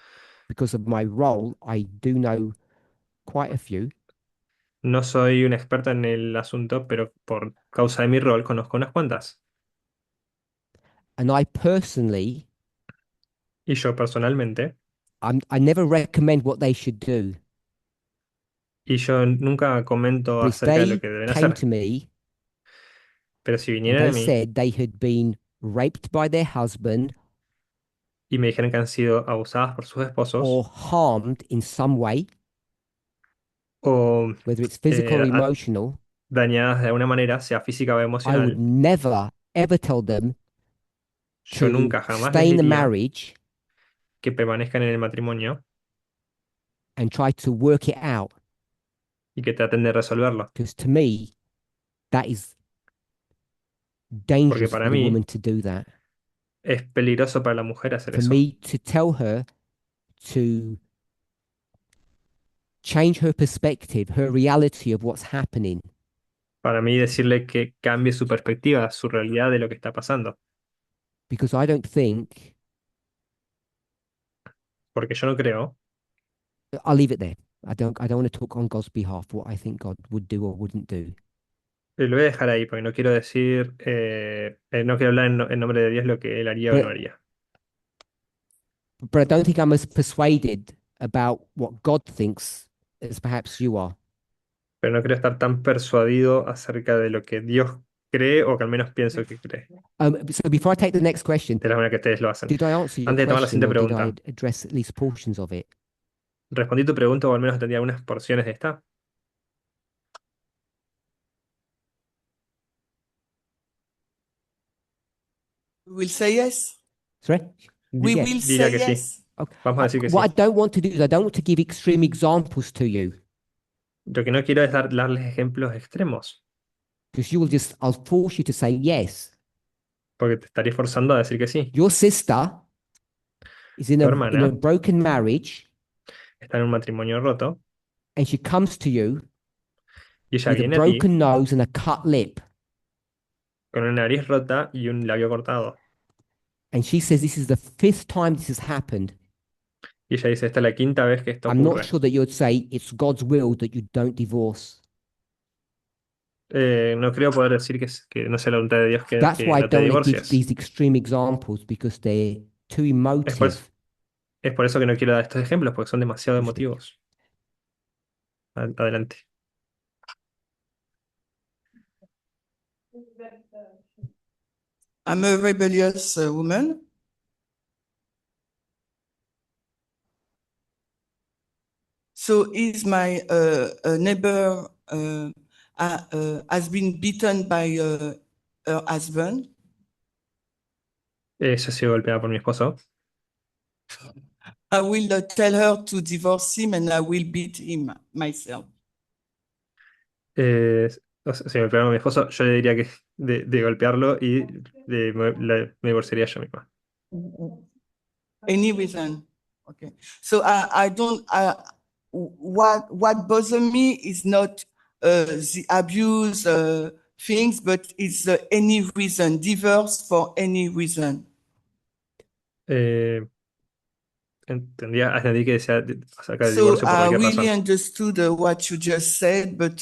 because of my role, I do know quite a few. No soy un experto en el asunto, pero por causa de mi rol conozco unas cuantas. And I personally, Y yo personalmente, I never recommend what they should do. y yo nunca comento But if acerca de lo they que deben came hacer, to me pero si and vinieran they a mí said they had been raped by their husband y me dijeran que han sido abusadas por sus or esposos harmed in some way, o whether it's physical or emotional, dañadas de alguna manera, sea física o I would emocional, never, ever tell them yo to nunca jamás les stay in the diría marriage que permanezcan en el matrimonio and try to work it out. y que traten de resolverlo. Because to me, that is Porque dangerous for para the mí woman to do that. es peligroso para la mujer hacer For eso. me to tell her to change her perspective, her reality of what's happening, Para mí decirle que cambie su perspectiva, su realidad de lo que está pasando. because I don't think Porque yo no creo, I'll leave it there. I don't want to talk on God's behalf what I think God would do or wouldn't do. lo voy a dejar ahí porque no quiero decir, no quiero hablar en nombre de Dios lo que él haría o no But haría. but I don't think I'm as persuaded about what God thinks as perhaps you are. Pero no quiero estar tan persuadido acerca de lo que Dios cree o que al menos pienso que cree, So before I take the next question, de la manera que ustedes lo hacen. did I answer your Antes de tomar la question siguiente or did I pregunta, address at least portions of it? ¿respondí tu pregunta o al menos atendí algunas porciones de esta? We'll say yes. Sorry? We Yeah. will Diría say que sí. yes. Okay. Vamos a decir que What I sí. don't want to do is I don't want to give extreme examples to you Lo que no quiero es darles ejemplos extremos, because I'll force you to say yes. porque te estaría forzando a decir que sí. Your sister is in Tu a hermana broken marriage está en un matrimonio roto and she comes to you y ella with a viene a ti broken nose and a cut lip. con una nariz rota y un labio cortado. And she says, this is the fifth time this has happened. Y ella dice, esta es la quinta vez que esto I'm not ocurre. sure that you'd say it's God's will that you don't divorce. No creo poder decir que no sea la voluntad de Dios That's que why I no te don't want to give divorcies. these extreme examples because they're too Es por, emotive. es por eso que no quiero dar estos ejemplos, porque son demasiado Push me. emotivos. Adelante. I'm a rebellious woman. So is my neighbor has been beaten by her husband. Ella ha sido golpeada por mi esposo. I will tell her to divorce him and I will beat him myself. O sea, si me golpeara con mi esposo, yo le diría que de golpearlo y me divorciaría yo misma. Any reason? Okay. So I don't. What bothers me is not the abuse things, but it's any reason, divorce for any reason. Eh, entendí que decía sacar el So divorcio por I cualquier really razón. understood what you just said, but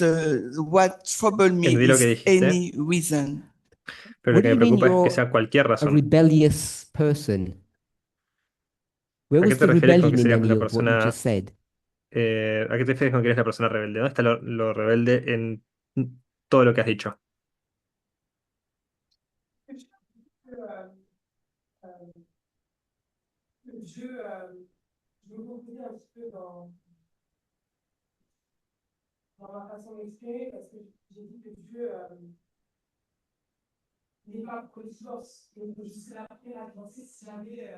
what troubled me Entendí lo que is dijiste, any reason. pero lo What que do me you mean preocupa es que you're sea cualquier a razón. rebellious person? Where ¿A qué was te the refieres con que rebellion in serías any una of what you persona? just said? ¿A qué te refieres con que eres la persona rebelde? ¿Dónde está lo rebelde en todo lo que has dicho? Je me reconnais un petit peu dans ma façon de m'exprimer parce que j'ai dit que Dieu n'est pas pour le divorce. Donc je serais prêt à divorcer si jamais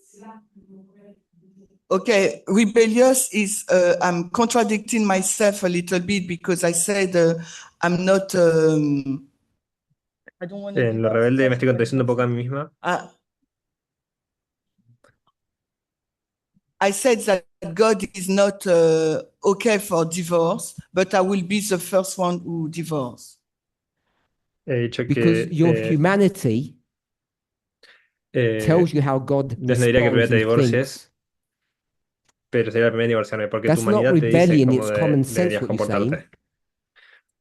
c'est là que je me pourrais. Okay, rebellious is I'm contradicting myself a little bit because I said I'm not. I don't want to. En lo rebelde me estoy contradiciendo un poco a mí misma. I said that God is not okay for divorce, but I will be the first one who divorce. He dicho Because que your humanity tells you how God Dios no diría que primero responds te and divorcies, thinks. pero sería la primera en divorciarme, porque tu That's not humanidad te dice rebellion, cómo it's common deberías sense what you're saying. comportarte.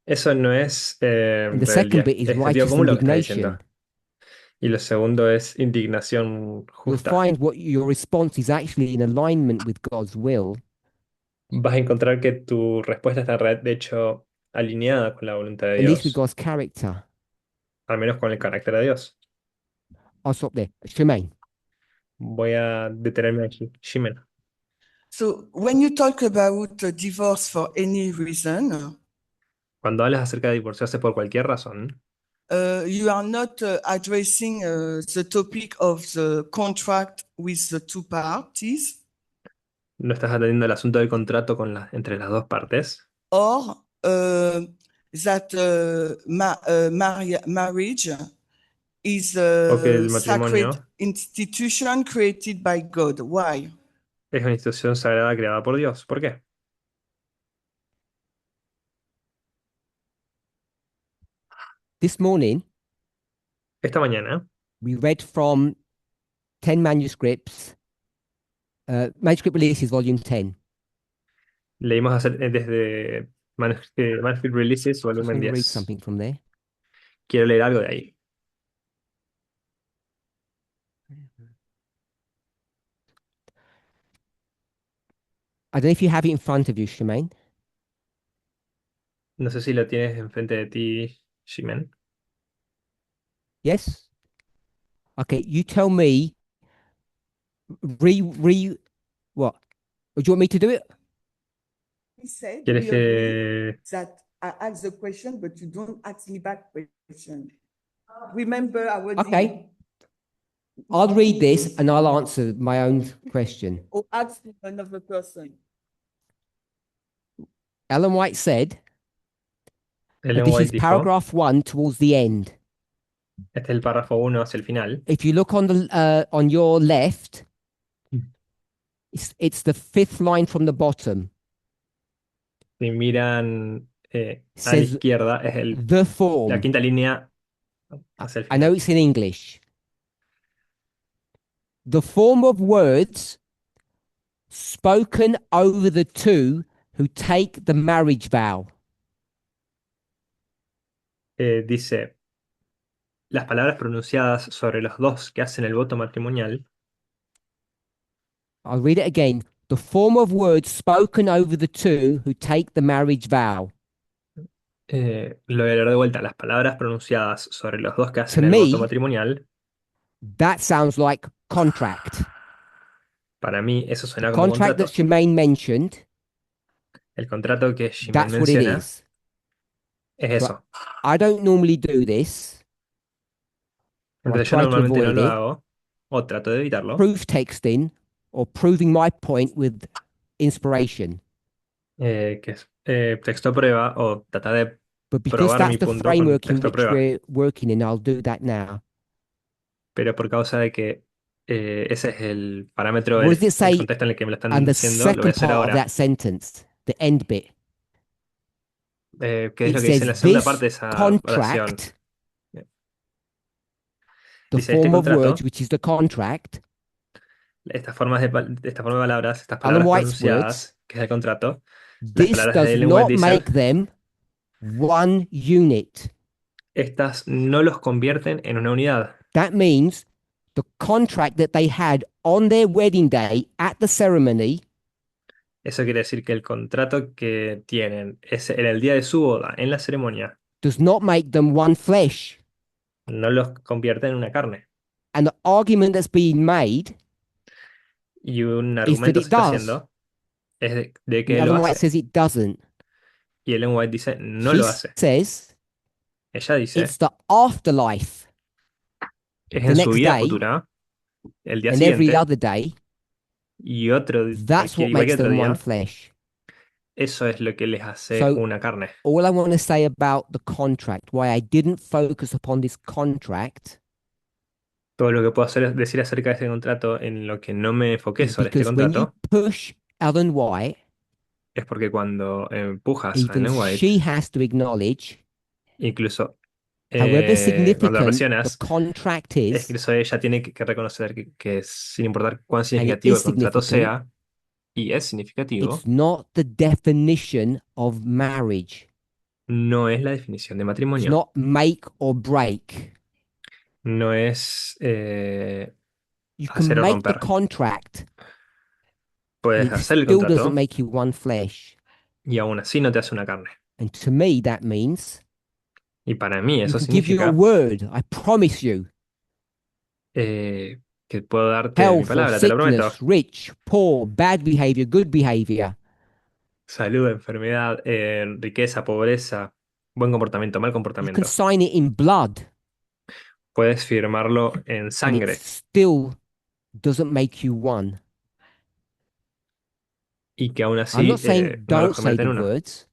Eso no es And the second rebeldía, bit is es sentido righteous común lo que estás diciendo. indignation. Y lo segundo es indignación You'll justa. find what your response is actually in alignment with God's will. Vas a encontrar que tu respuesta está de hecho alineada con la voluntad de At least with Dios, God's character. al menos con el carácter de Dios. I'll stop there. Shemaine. Voy a detenerme aquí. Jimena, So when you talk about divorce for any reason, cuando hablas acerca de divorciarse por cualquier razón, you are not addressing the topic of the contract with the two parties, no estás atendiendo el asunto del contrato entre las dos partes, or that marriage is o que a el sacred matrimonio institution created by God. Why? es una institución sagrada creada por Dios. ¿Por qué? This morning, Esta mañana we read from 10 manuscripts, Manuscript Releases, Volume 10. leímos desde Manuscript Releases, Just volumen want to read 10. something from there. Quiero leer algo de ahí. I don't know if you have it in front of you, Shemaine. No sé si lo tienes enfrente de ti, Jimen. Yes? Okay, you tell me. What? Do you want me to do it? He said, ¿Quieres we agree que that I ask the question, but you don't ask me back question. Remember our deal. Okay. I'll read this and I'll answer my own question. Or ask another person. Ellen White said, Ellen this White is dijo, paragraph 1 towards the end. este es el párrafo 1 hacia el final. If you look on your left, Mm. it's the 5th line from the bottom. Si miran a la Says izquierda, es the la form. quinta línea hacia el I know final. it's in English. The form of words spoken over the two who take the marriage vow. Dice, las palabras pronunciadas sobre los dos que hacen el voto matrimonial, I'll read it again. The form of words spoken over the two who take the marriage vow. lo voy a leer de vuelta, las palabras pronunciadas sobre los dos que To hacen el voto me, matrimonial, that sounds like contract. para mí eso The suena como contract that contrato. Shemaine mentioned, El contrato que Shimen that's what it menciona is. es eso. I don't normally do this. Or I Entonces yo try to normalmente no avoid lo it. hago, o trato de evitarlo. Proof texting or proving my point with inspiration. Que es texto a prueba o tratar de But because probar that's mi the punto con framework in texto a which prueba. we're working in, I'll do that now. Pero por causa de que ese es el parámetro, What does it el say? contexto en el que me lo están And the diciendo, lo voy a second hacer part of ahora. that sentence, the end bit, ¿Qué es it lo que dice en la says segunda this parte de esa oración? contract, the Dice, este form of words, contrato, which is the contract, esta forma de palabras, estas Ellen palabras White's words, pronunciadas, que es el contrato, las this palabras de does Ellen White not dicen, make them one unit. estas no los convierten en una unidad. That means the contract that they had on their wedding day at the ceremony Eso quiere decir que el contrato que tienen en el día de su boda, en la ceremonia, does not make them one flesh. no los convierte en una carne. And the argument that's being made Y un is that argumento it se está does. haciendo es de And que lo Ellen White hace. says it doesn't. Y Ellen White dice, no She lo hace. says Ella dice, it's the afterlife, es the en su next vida day, futura, el día and every siguiente, other day. y otro, That's what igual que makes otro them one día, flesh. eso es lo que les hace So una carne. all I want to say about the contract, why I didn't focus upon this contract, Todo lo que puedo decir acerca de este contrato en lo que no me enfoqué is sobre este because when you contrato push Ellen White, es porque cuando empujas a even Ellen White, she has to acknowledge, incluso however cuando la significant the presionas, contract is, incluso ella tiene que reconocer que sin importar cuán and it significativo is el contrato significant, sea, y es significativo, it's not the definition of marriage. no es la definición de It's matrimonio. not make or break. No es You hacer can o make the romper. contract, and Puedes it hacer el still doesn't contrato make you one flesh. y aún así no te hace una carne. And to me, that means Y para mí you eso can give your significa word. I promise you. que puedo darte mi Health or palabra, te lo prometo. sickness, rich, poor, bad behavior, good behavior. Salud, enfermedad, riqueza, pobreza, buen comportamiento, mal You can comportamiento. sign it in blood, Puedes firmarlo en and it sangre still doesn't make you one. y que aún I'm así not saying no los don't say convierte the en uno. words.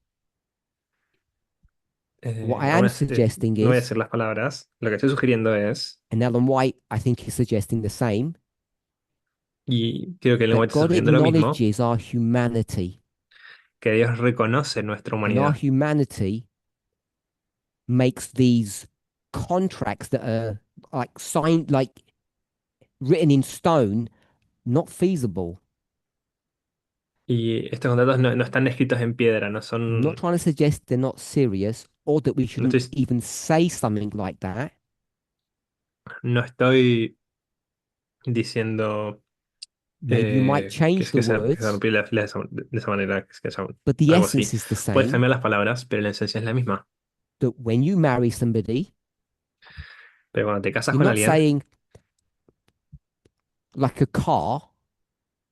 What I Aún am así, suggesting no voy a is, decir las palabras, lo que estoy sugiriendo es, and Ellen White, I think, is suggesting the same, y creo que el that lenguaje está God sugiriendo lo mismo, acknowledges our humanity, que Dios reconoce nuestra and our humanidad humanity makes these contracts that are like signed, like written in stone, not feasible. y estos contratos no están escritos en piedra, no I'm not son, trying to suggest they're not serious or that we no shouldn't estoy, even say something like that. no estoy diciendo Maybe you might change the que se words, rompió la fila de esa manera, que sea but the algo así. essence is the Puedes same. cambiar las palabras, pero la esencia es la misma. That when you marry somebody, Pero cuando te casas you're con not alguien, saying like a car,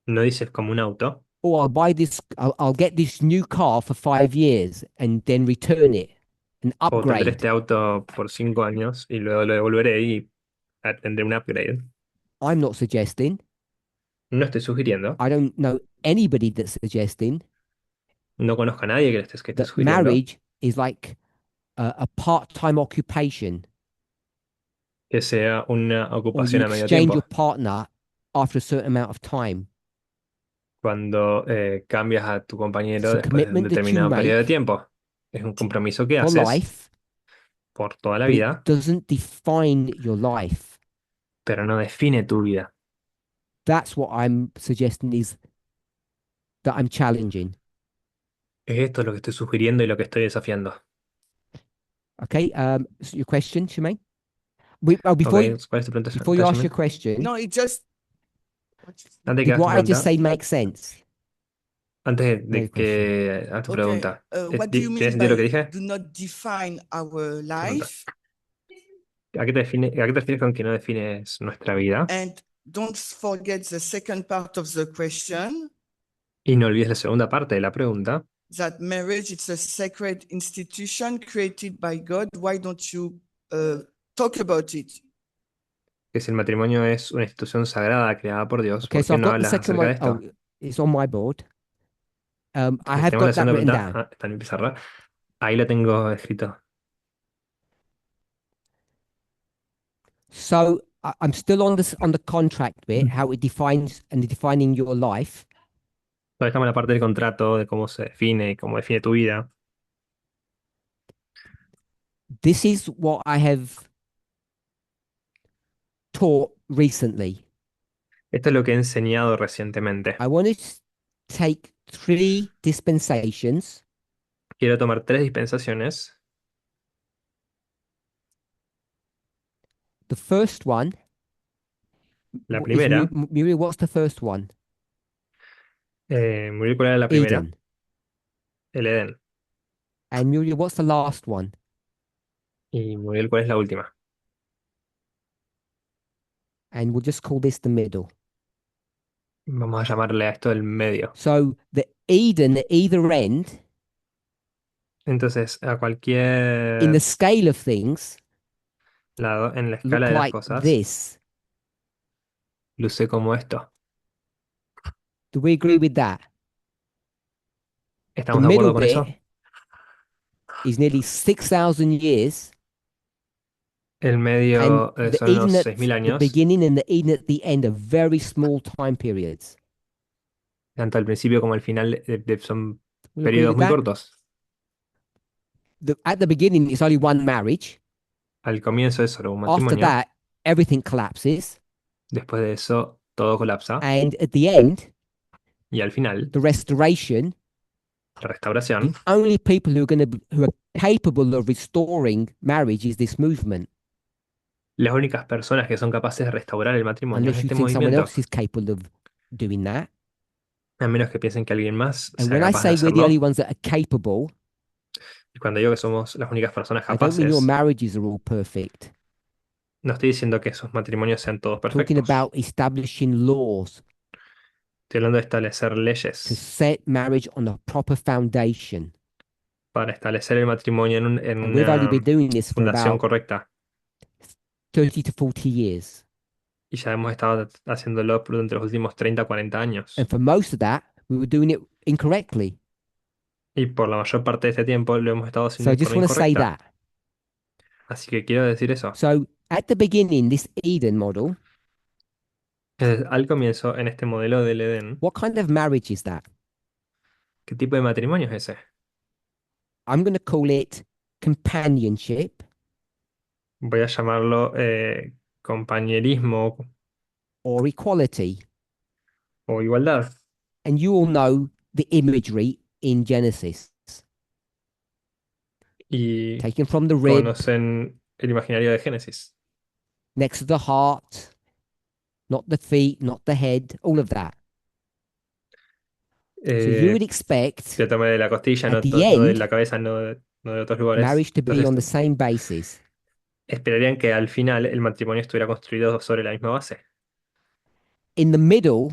no dices como un auto, oh, I'll buy this, I'll get this new car for 5 years and then return it and o tendré upgrade. este auto por 5 años y luego lo devolveré y tendré un upgrade. I'm not suggesting. No estoy sugiriendo. I don't know anybody that's suggesting No conozco a nadie que esté that sugiriendo marriage is like a part-time occupation, que sea una or you ocupación a medio exchange your tiempo. partner after a certain amount of time. Cuando cambias a tu It's compañero a después de un commitment that you determinado periodo de make tiempo. Es un compromiso que for haces life, por toda la but it vida, doesn't define your life. pero no define tu vida. That's what I'm suggesting is that I'm challenging. Es esto lo que estoy sugiriendo y lo que estoy desafiando. Okay. So your question, Shemaine? Before Ok, you ¿cuál es tu pregunta, before you ask your Tashimin? question, No, it just. Antes de que did hagas tu what I just pregunta, say make sense? antes No de question. que hagas tu Okay. pregunta, What do you ¿tiene mean sentido lo que by dije? do not define our Pregunta. life? ¿A qué te refieres con que no defines nuestra vida? And don't forget the second part of the question, Y no olvides la segunda parte de la pregunta, that marriage is a sacred institution created by God. Why don't you talk about it? que si el matrimonio es una institución sagrada creada por Dios, Okay, ¿por so qué I've no got the hablas second acerca de one. Oh, esto? it's on my board. I have Tenemos la got that segunda written pregunta, down. está en mi pizarra, ahí lo tengo escrito. So I'm still on this on the contract bit, how it defines and defining your life. Todavía estamos en la parte del contrato, de cómo se define y cómo define tu vida. This is what I have taught recently. Esto es lo que he enseñado recientemente. I want to take 3 dispensations Quiero tomar 3 dispensaciones. The first one La is primera, Muriel. What's the first one? Muriel, ¿cuál era la primera? Eden. El Edén. And Muriel, what's the last one? Y Muriel, ¿cuál es la última? And we'll just call this the middle. Vamos a llamarle a esto el medio. So the Eden at either end, Entonces, a in cualquier the scale of things, lado en la look escala de las like cosas, this. luce como esto. Do we agree with that? The ¿Estamos de middle acuerdo con eso? bit is nearly 6,000 years, El and medio the son Eden unos at 6.000 the años. beginning and the Eden at the end are very small time periods. Tanto al principio como al final son We agree periodos with muy that? cortos. At the beginning, it's only one marriage. Al comienzo es solo un After matrimonio. that, everything collapses. Después de eso, todo colapsa. And at the end, Y al final, the restoration, la the restauración, only people who are capable of restoring marriage is this movement, las únicas personas que son capaces de restaurar el matrimonio es unless you este think someone movimiento. else is capable of doing that. A menos que piensen que alguien más And sea when I capaz de say we're the only hacerlo. ones that are capable, Y cuando digo que somos las únicas personas I don't mean your capaces, marriages are all perfect. no estoy diciendo que esos matrimonios sean todos Talking perfectos. about establishing laws Estoy hablando de establecer to leyes set marriage on a proper foundation. para establecer el matrimonio en And we've only una been doing this for fundación about correcta. 30 to 40 years. Y ya hemos estado haciéndolo durante los últimos 30, 40 años. And for most of that, we were doing it incorrectly. Y por la mayor parte de este tiempo lo hemos estado So haciendo I de just forma want to say incorrecta. that. Así que quiero decir eso. So at the beginning, this Eden model, Al comienzo, en este modelo del Edén, what kind of marriage is that? ¿qué tipo de matrimonio es ese? I'm going to call it companionship, Voy a llamarlo compañerismo or equality. o igualdad. And you all know the imagery in Genesis, Y taken from the rib, conocen el imaginario de Génesis. next to the heart, not the feet, not the head, all of that. So you would expect Yo tomé de la costilla, at no, the no de end, la cabeza, no de otros lugares. marriage to be Entonces, on the same basis. esperarían que al final el matrimonio estuviera construido sobre la misma base. In the middle,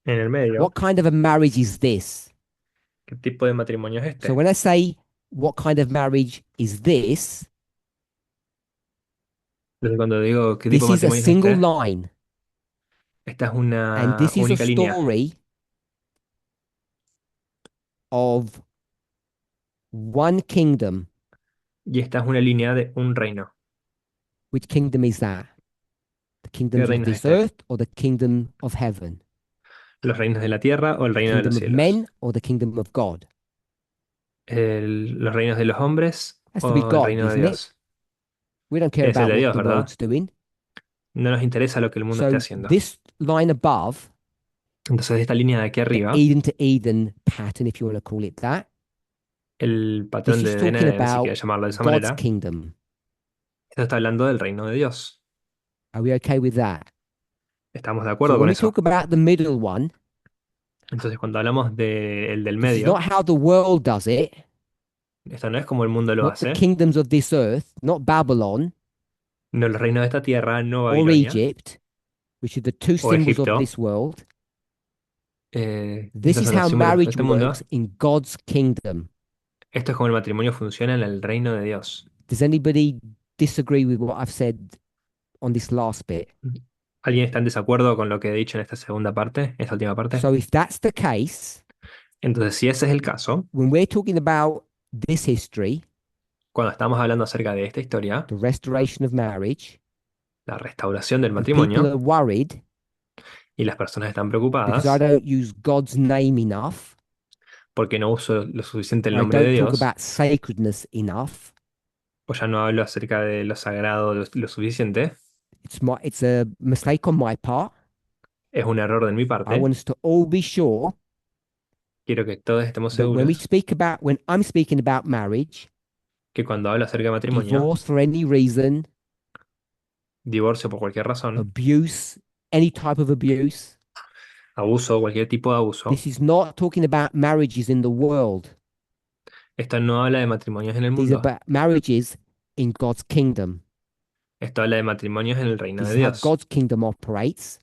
En el medio, what kind of a marriage is this? ¿qué tipo de matrimonio es este? So when I say what kind of marriage is this, Entonces, cuando digo qué tipo This de is a matrimonio es single este, line, esta es and una this is a única línea. story of one kingdom. Y esta es una línea de un reino. Which kingdom is that? The ¿Qué kingdoms of reino es this este? earth or the kingdom of heaven? ¿Los reinos de la tierra o el The reino de los kingdom of cielos? men or the kingdom of God? ¿Los reinos de los hombres Has to be o el God, reino de isn't it? Dios? We don't care Es el about de what Dios, the ¿verdad? world's doing. No nos interesa lo que el mundo esté So haciendo. this line above, Entonces, esta línea de aquí the arriba, Eden to Eden pattern, if you want to call it that, el patrón this de is Edén, talking Edén, si about quieres llamarlo de esa God's manera, kingdom. esto está hablando del reino de Dios. Are we okay with that? ¿Estamos de So acuerdo when con we eso? talk about the middle one, Entonces, cuando hablamos del this is not medio, how the world does it, esto no es como el mundo lo not the hace, kingdoms of this earth, not Babylon no el reino de esta tierra, no or Babilonia Egypt, which are the two o symbols of Egipto. this world. This Estos is son los how símbolos de marriage este mundo. works in God's kingdom. Esto es como el matrimonio funciona en el reino de Dios. Does anybody disagree with what I've said on this last bit? ¿Alguien está en desacuerdo con lo que he dicho en esta segunda parte, esta última parte? So if that's the case, Entonces, si ese es el caso, when we're talking about this history, cuando estamos hablando acerca de esta historia, the restoration of marriage, la restauración del and people matrimonio, are worried y las personas están because I preocupadas don't use God's name enough, porque no uso lo suficiente el I nombre de don't talk Dios, about sacredness enough. o ya no hablo acerca de lo sagrado lo suficiente, It's a mistake on my part. es un error de mi I parte. want us to all be sure Quiero que todos estemos that seguros when I'm speaking about marriage, que cuando hablo acerca de matrimonio, divorce for any reason, divorcio por cualquier razón, abuse, any type of abuse, abuso, cualquier tipo de abuso, this is not talking about marriages in the world. esto no habla de matrimonios en el These are mundo, about marriages in God's kingdom. esto habla de matrimonios en el reino This de is how Dios. God's kingdom operates.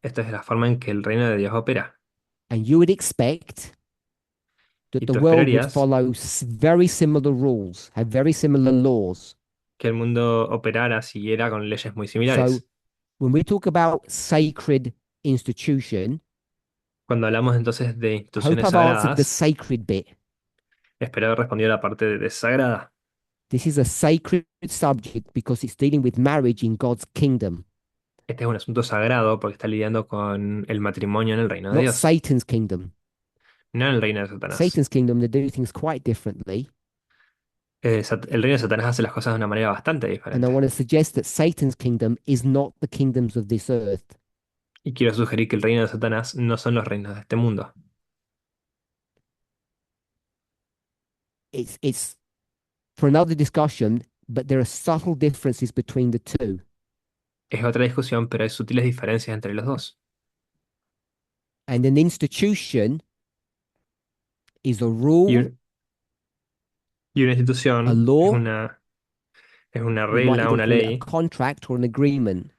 Esta es la forma en que el reino de Dios opera. And you would expect that Y the tú world would esperarías follow very similar rules, have very similar laws. que el mundo operara, siguiera con leyes muy So similares. when we talk about sacred institution, Cuando hablamos entonces de I hope instituciones I've answered the sagradas, sacred bit. espero haber respondido a la parte de sagrada. This is a sacred subject because it's dealing with marriage in God's kingdom, Este es un asunto sagrado porque está lidiando con el matrimonio en el reino de not Dios, Satan's kingdom. no en el reino de Satanás. Satan's kingdom, they do things quite differently. El reino de Satanás hace las cosas de una manera bastante And I diferente. want to suggest that Satan's kingdom is not the kingdoms of this earth. Y quiero sugerir que el reino de Satanás no son los reinos de este mundo. It's for another discussion, but there are subtle differences between the two. Es otra discusión, pero hay sutiles diferencias entre los dos. And an institution is a Y, rule, un- y una a institución es law, una we might regla, even una call it a ley. contract or an agreement.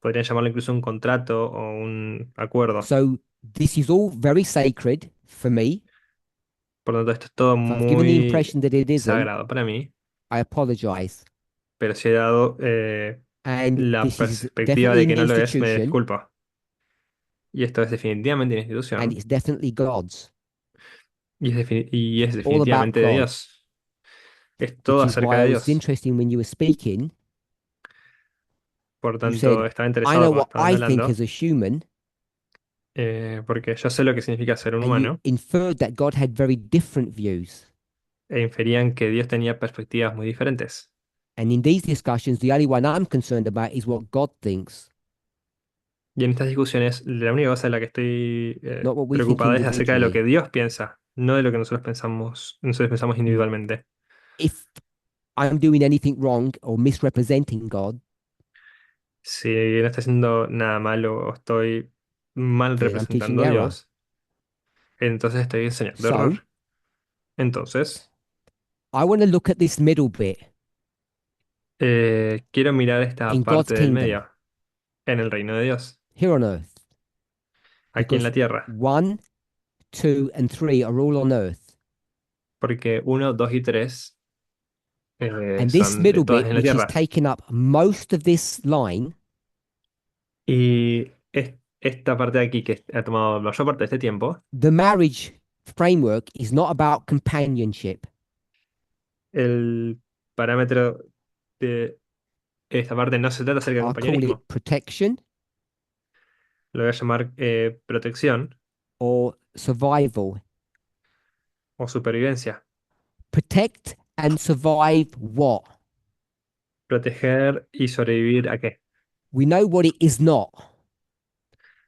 Podrían llamarlo incluso un contrato o un acuerdo. So this is all very sacred for me. Por lo tanto, esto es todo If I've given the muy impression that it isn't, sagrado para mí, I apologize. pero si he dado And la this is perspectiva definitely de an que no lo es, me institution, disculpo. Y esto es definitivamente una and institución it's definitely God's. y es It's all about definitivamente de God, Dios. Es todo which is acerca why de I was Dios. interested when you were speaking. Por You tanto, said, estaba I interesado know cuando what estaban I think hablando, as a human, porque yo sé lo que significa ser un and you humano, inferred that God had very different views. e inferían que Dios tenía perspectivas muy diferentes. And in these discussions, the only one I'm concerned about is what God thinks, Y en estas discusiones, la única cosa de la que estoy not what we think preocupado es acerca de lo que individually. Dios piensa, no de lo que nosotros pensamos individualmente. If I'm doing anything wrong or misrepresenting God, Si no estoy haciendo nada malo o estoy mal then I'm teaching representando a error. Dios, entonces estoy enseñando So error. Entonces, I want to look at this middle bit quiero mirar esta in God's parte del kingdom medio, en el reino de Dios, here on earth, aquí en because la tierra, 1, 2, and 3 are all on earth. porque 1, 2 y 3 And this son middle todas bit, en la which is tierra. taking up most of this line, Y esta parte de aquí que ha tomado la mayor parte de este tiempo, the marriage framework is not about companionship. el parámetro de esta parte no se trata acerca de I'll call compañerismo. it protection Lo voy a llamar protección or survival. o supervivencia. Protect and survive what? Proteger y sobrevivir ¿a qué? We know what it is not.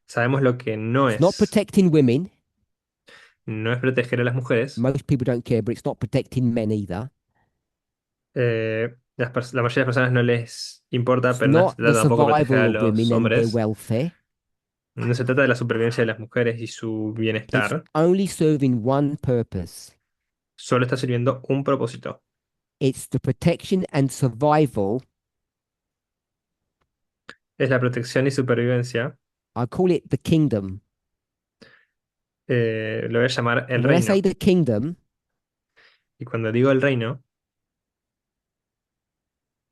Sabemos lo que no It's not es. protecting women. No es proteger a las mujeres. Most people don't care, but it's not protecting men either. La mayoría de las personas no les importa, It's pero no se not the trata tampoco de proteger survival a of women los and their hombres. welfare. No se trata de la supervivencia de las mujeres y su It's bienestar. only serving one purpose. Solo está sirviendo un propósito. It's the protection and survival. Es la protección y supervivencia. I call it the kingdom. Lo voy a llamar el And when I say reino. the kingdom, Y cuando digo el reino,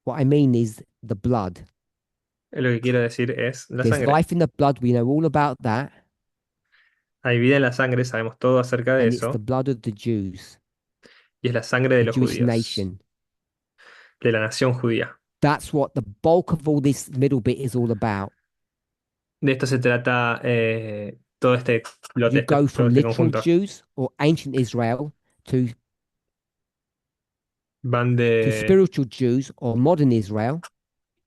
what I mean is the blood. lo que quiero decir es la There's sangre. life in the blood. We know all about that. Hay vida en la sangre, sabemos todo acerca de And it's the eso. blood of the Jews, Y es la sangre de the los Jewish judíos, nation. de la nación judía. That's what the bulk of all this middle bit is all about. De esto se trata todo este You lote, go todo from este literal conjunto. Jews or ancient Israel to Van spiritual Jews or modern Israel.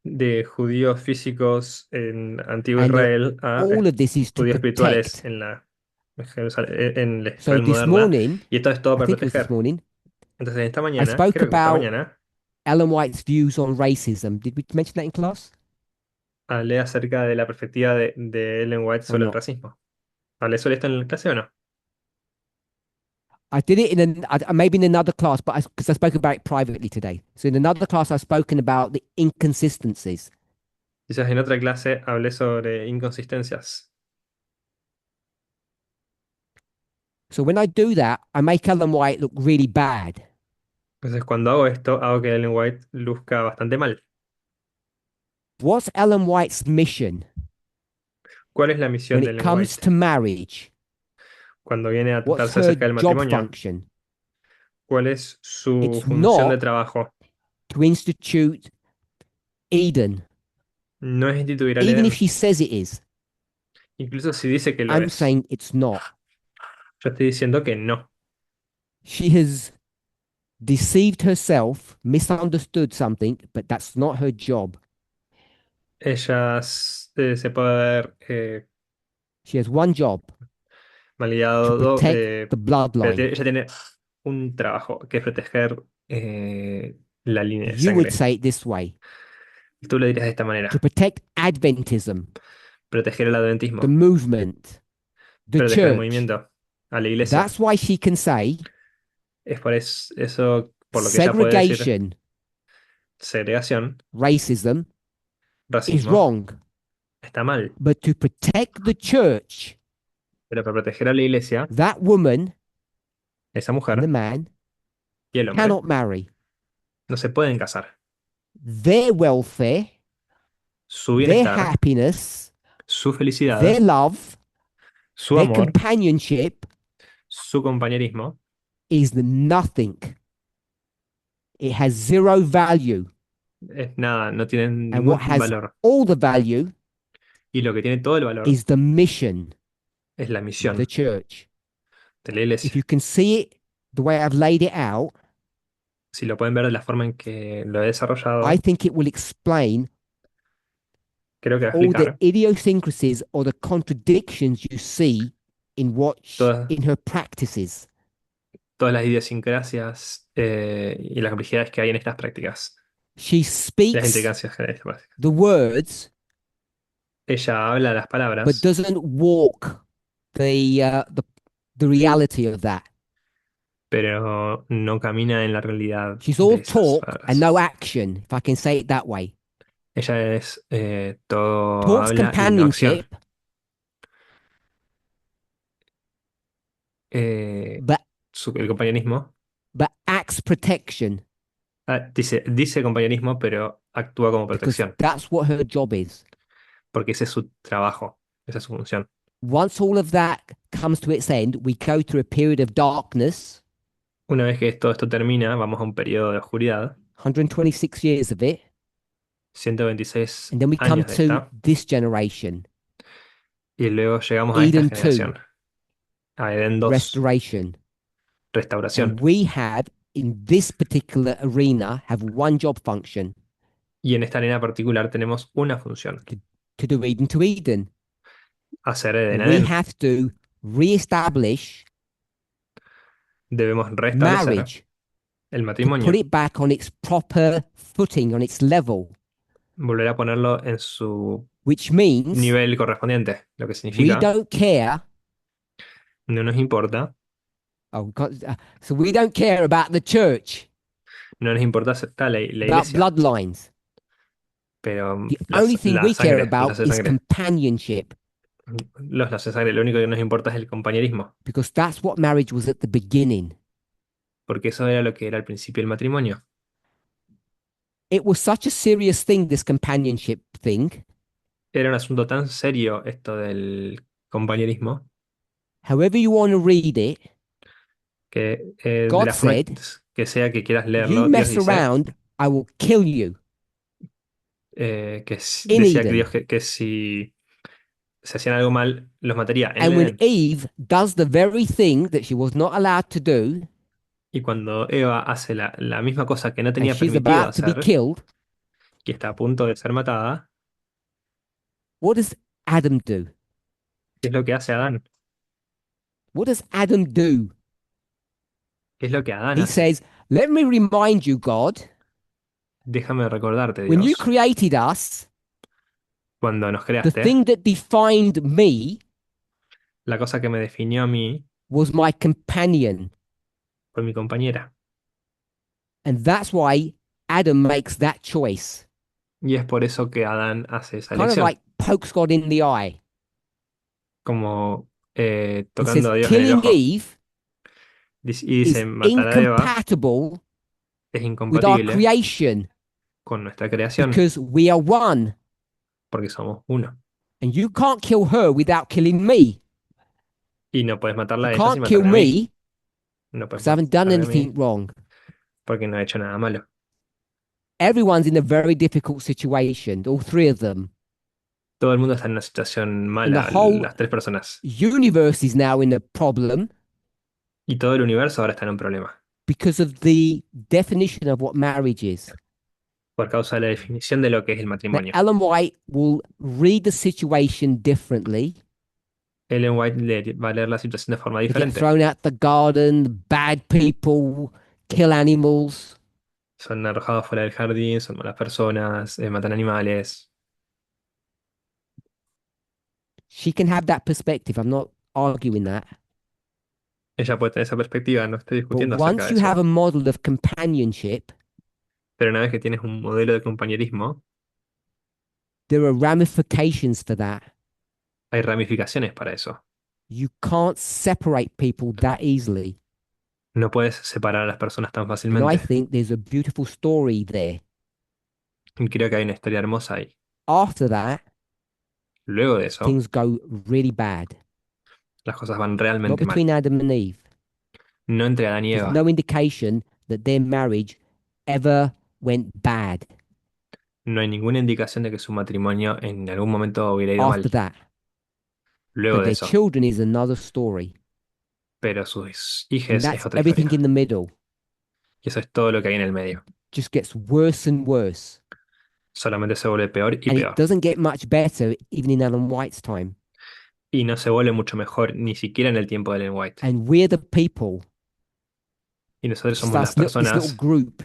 de judíos físicos en antiguo And Israel a all of this is to judíos espirituales protect. en la en la So Israel this moderna. morning, Y esto es todo I para think it was this proteger. morning, Entonces, esta I mañana, spoke creo que fue esta about mañana, Ellen White's views on racism. Did we mention that in class hablé acerca de la perspectiva de Ellen White or sobre el not? racismo. ¿Hablé sobre esto en la clase o no? I did it maybe in another class, but because I spoke about it privately today. So in another class, I've spoken about the inconsistencies. Quizás en otra clase hablé sobre inconsistencias. So when I do that, I make Ellen White look really bad. Entonces, cuando hago esto, hago que Ellen White luzca bastante mal. What's Ellen White's mission ¿Cuál es la when misión de it Ellen comes White to marriage? cuando viene a What's tratarse her acerca del job matrimonio? function? ¿Cuál es su It's función de not trabajo? to institute Eden, No es instituir al even if Edén, she says it is. incluso si dice que lo I'm es. saying it's not. Yo estoy diciendo que no. She has deceived herself, misunderstood something, but that's not her job. Ella se puede haber She has one job to malguiado, protect the pero bloodline. ella tiene un trabajo que es proteger la línea de You would sangre. say it this way Tú lo dirías de esta to manera: protect Adventism, proteger el adventismo, the movement, the proteger el church. movimiento, a la iglesia. That's why she can say Es por eso por lo que ella puede decir segregation, segregación, racism is racismo, wrong. está mal. But to protect the church, Pero para proteger a la iglesia, that woman esa and the mujer man y el hombre cannot marry. no se pueden casar. Their welfare, Su their bienestar, happiness, su felicidad, their love, su their amor, companionship su compañerismo, is nothing. It has zero value. es nada, no tienen And ningún what has valor. all the value Y lo que tiene todo el valor is the mission es la of misión the church. de la If iglesia. you can see it the way I've laid it out, Si lo pueden ver de la forma en que lo he desarrollado, I think it will explain creo que va a all the explicar idiosyncrasies or the contradictions you see in Todas- in her practices. todas las idiosincrasias y las complejidades que hay en estas prácticas. She Las speaks implicancias de estas prácticas. the words, Ella habla las but palabras, doesn't walk the reality of that. pero no camina en la realidad She's de all esas talk palabras. and no action, if I can say it that way. Ella es todo Talks habla y no acción. companionship, Eh, but el compañerismo acts protection. dice compañerismo, pero actúa como because protección, that's what her job is. porque ese es su trabajo, esa es su función. Once all of that comes to its end, we go through a period of darkness, Una vez que todo esto termina, vamos a un periodo de oscuridad, 126 years of it, 126 and then we come años de to esta, this generation, y luego llegamos a esta Eden 2, generación, a Edén 2, restoration. restauración. And we have, in this particular arena, have one job function, Y en esta arena particular tenemos una función, to do Eden to Eden. hacer Edén And a we Edén. have to re-establish Debemos restablecer marriage, el to put matrimonio, it back on its proper footing, on its level, volver a ponerlo en su which means nivel correspondiente, lo que we significa don't care. no nos importa, So we don't care about the church, no nos importa aceptar la about iglesia, bloodlines. pero The only thing la we care sangre, los about lazos de is sangre, companionship, los lazos de sangre, lo único que nos importa es el compañerismo, because that's what marriage was at the beginning. porque eso era lo que era al principio del matrimonio. It was such a serious thing, this companionship thing. Era un asunto tan serio esto del compañerismo However you want to read it, que de God la forma said, que sea que quieras you leerlo, Dios mess dice around, I will kill you in decía que Eden. Dios que si se hacían algo mal, los mataría en And el when Edén. Eve does the very thing that she was not allowed to do, Y cuando Eva hace la misma cosa que no and tenía she's permitido about to be hacer, killed, y está a punto de ser matada, what does Adam do? ¿qué es lo que hace Adán? What does Adam do? ¿Qué es lo que Adán He hace? says, let me remind you, God, Déjame recordarte, when you Dios, created us, cuando nos the creaste, thing that defined me la cosa que me definió a mí was my companion. fue mi compañera. And that's why Adam makes that choice. Y es por eso que Adán hace esa Kind of elección, like pokes God in the eye. como He tocando says, a Dios en el killing ojo. Eve Y is dice, matar a Eva incompatible es with our incompatible creation con nuestra creación, because we are one. porque somos uno. And you can't kill her without killing me. Y no puedes matarla a You ella sin can't kill matarme a mí. me No puedes because I haven't done matarme a mí anything wrong. porque no he hecho nada malo. Everyone's in a very difficult situation, all three of them. Todo el mundo está en una situación And the mala, whole las tres personas. universe is now in a problem Y todo el universo ahora está en un problema. because of the definition of what marriage is. Por causa de la definición de lo que es el Now, matrimonio. Ellen White will read the situation differently. Ellen White va a leer la situación de forma They get diferente. thrown out the garden, bad people, kill animals. Son arrojados fuera del jardín, son malas personas, matan animales. She can have that perspective. I'm not arguing that. Ella puede tener esa perspectiva, no estoy But discutiendo acerca once de you have eso. a model of companionship, Pero una vez que tienes un modelo de compañerismo, there are ramifications for that. hay ramificaciones para eso. You can't separate people that easily. No puedes separar a las personas tan And I fácilmente. think there's a beautiful story there. Y creo que hay una historia hermosa ahí. After that, Luego de eso, things go really bad. las cosas van Not realmente mal. between Adam and Eve. No entre Adán y There's Eva. no indication that their marriage ever went bad No hay ninguna indicación de que su matrimonio en algún momento hubiera ido after mal. that. Luego But de their eso. children is another story. Pero sus And hijos es that's otra everything historia. in the middle. Y eso es todo lo que hay en el medio. Just gets worse and worse. Solamente se vuelve peor y And it peor. doesn't get much better even in Alan White's time. Y no se vuelve mucho mejor ni siquiera en el tiempo de Ellen White. And we're the people, Y nosotros just somos las us, this little personas, group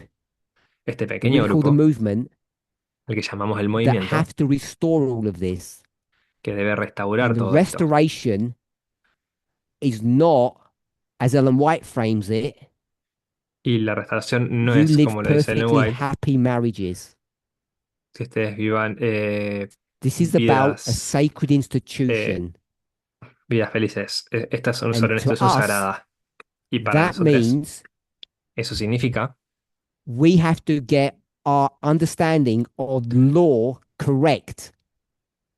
este that we pequeño call the grupo, movement, el que llamamos el that movimiento, have to restore all of this. que debe restaurar And the todo esto. restoration is not, as Ellen White frames it, Y la restauración no you es live como lo dice Ellen perfectly White, happy marriages. que ustedes vivan This is about a vidas, sacred institution. vidas felices. Estas son And sobre una to institución us, sagrada. Y para that nosotros means eso significa we have to get our understanding of law correct.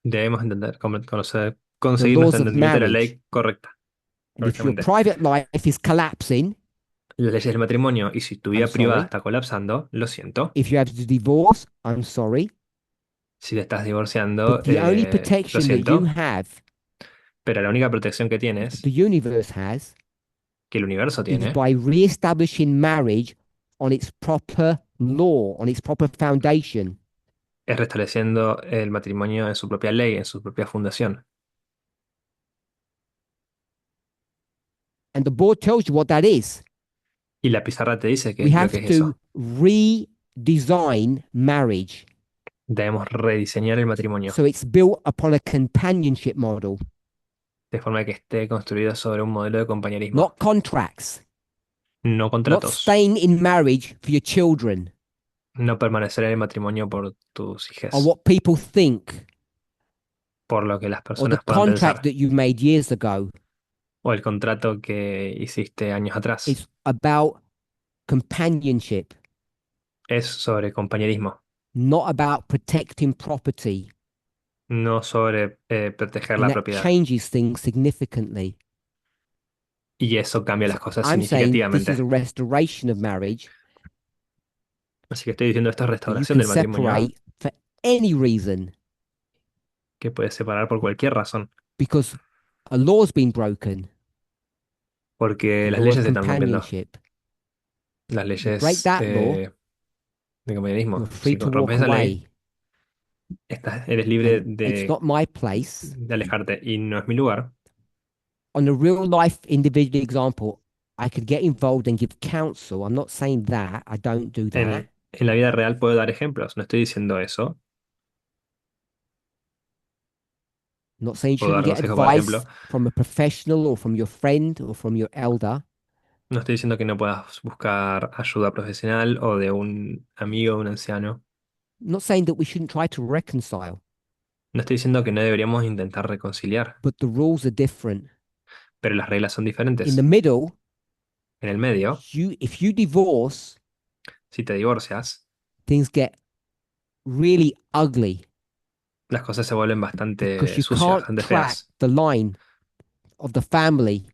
Debemos entender, The conseguir nuestro laws of entendimiento de la marriage. ley correcta, And if your correctamente. private life is collapsing, Las leyes del matrimonio, y si tu vida I'm privada sorry. está colapsando, lo siento. If you have to divorce, I'm sorry. Si te estás divorciando, But the only lo protection that you siento. have, Pero la única protección que that tienes, the universe has, que el universo is tiene, by re-establishing marriage on its proper law, on its proper foundation. es restableciendo el matrimonio en su propia ley, en su propia fundación. And the board tells you what that is. Y la pizarra te dice qué We es lo have que es to eso. redesign marriage Debemos rediseñar el matrimonio so it's built upon a companionship model, de forma que esté construido sobre un modelo de compañerismo, not contracts, no not contratos, staying in marriage for your children no permanecer en el matrimonio por tus or hijos, what people think por lo que las or the personas puedan contract pensar, that you made years ago. o el contrato que hiciste años atrás. It's about companionship, Es sobre compañerismo, not about protecting property. no sobre proteger And la that propiedad. changes things significantly. Y eso cambia las cosas I'm saying this is significativamente. a restoration of marriage Así que estoy diciendo esto es that you restauración can del matrimonio, separate for any reason que puedes separar por cualquier razón, because a law's been broken, porque the las law of leyes se están rompiendo. companionship. Las You break leyes that law, de compañerismo. you're free Si to rompes walk esa ley, away. eres libre And it's not my place. de alejarte. Y no es mi lugar. On a real life individual example, I could get involved and give counsel. I'm not saying that. I don't do that. En la vida real puedo dar ejemplos, no estoy diciendo eso. I'm not saying you Puedo dar shouldn't get consejo, por ejemplo. advice from a professional or from your friend or from your elder. No estoy diciendo que no puedas buscar ayuda profesional o de un amigo, un anciano. I'm not saying that we shouldn't try to reconcile, No estoy diciendo que no deberíamos intentar reconciliar, but the rules are different. pero las reglas son In diferentes. the middle, En el medio, if you divorce, si te divorcias, things get really ugly las cosas se vuelven bastante because you sucias, can't bastante track feas, the line of the family.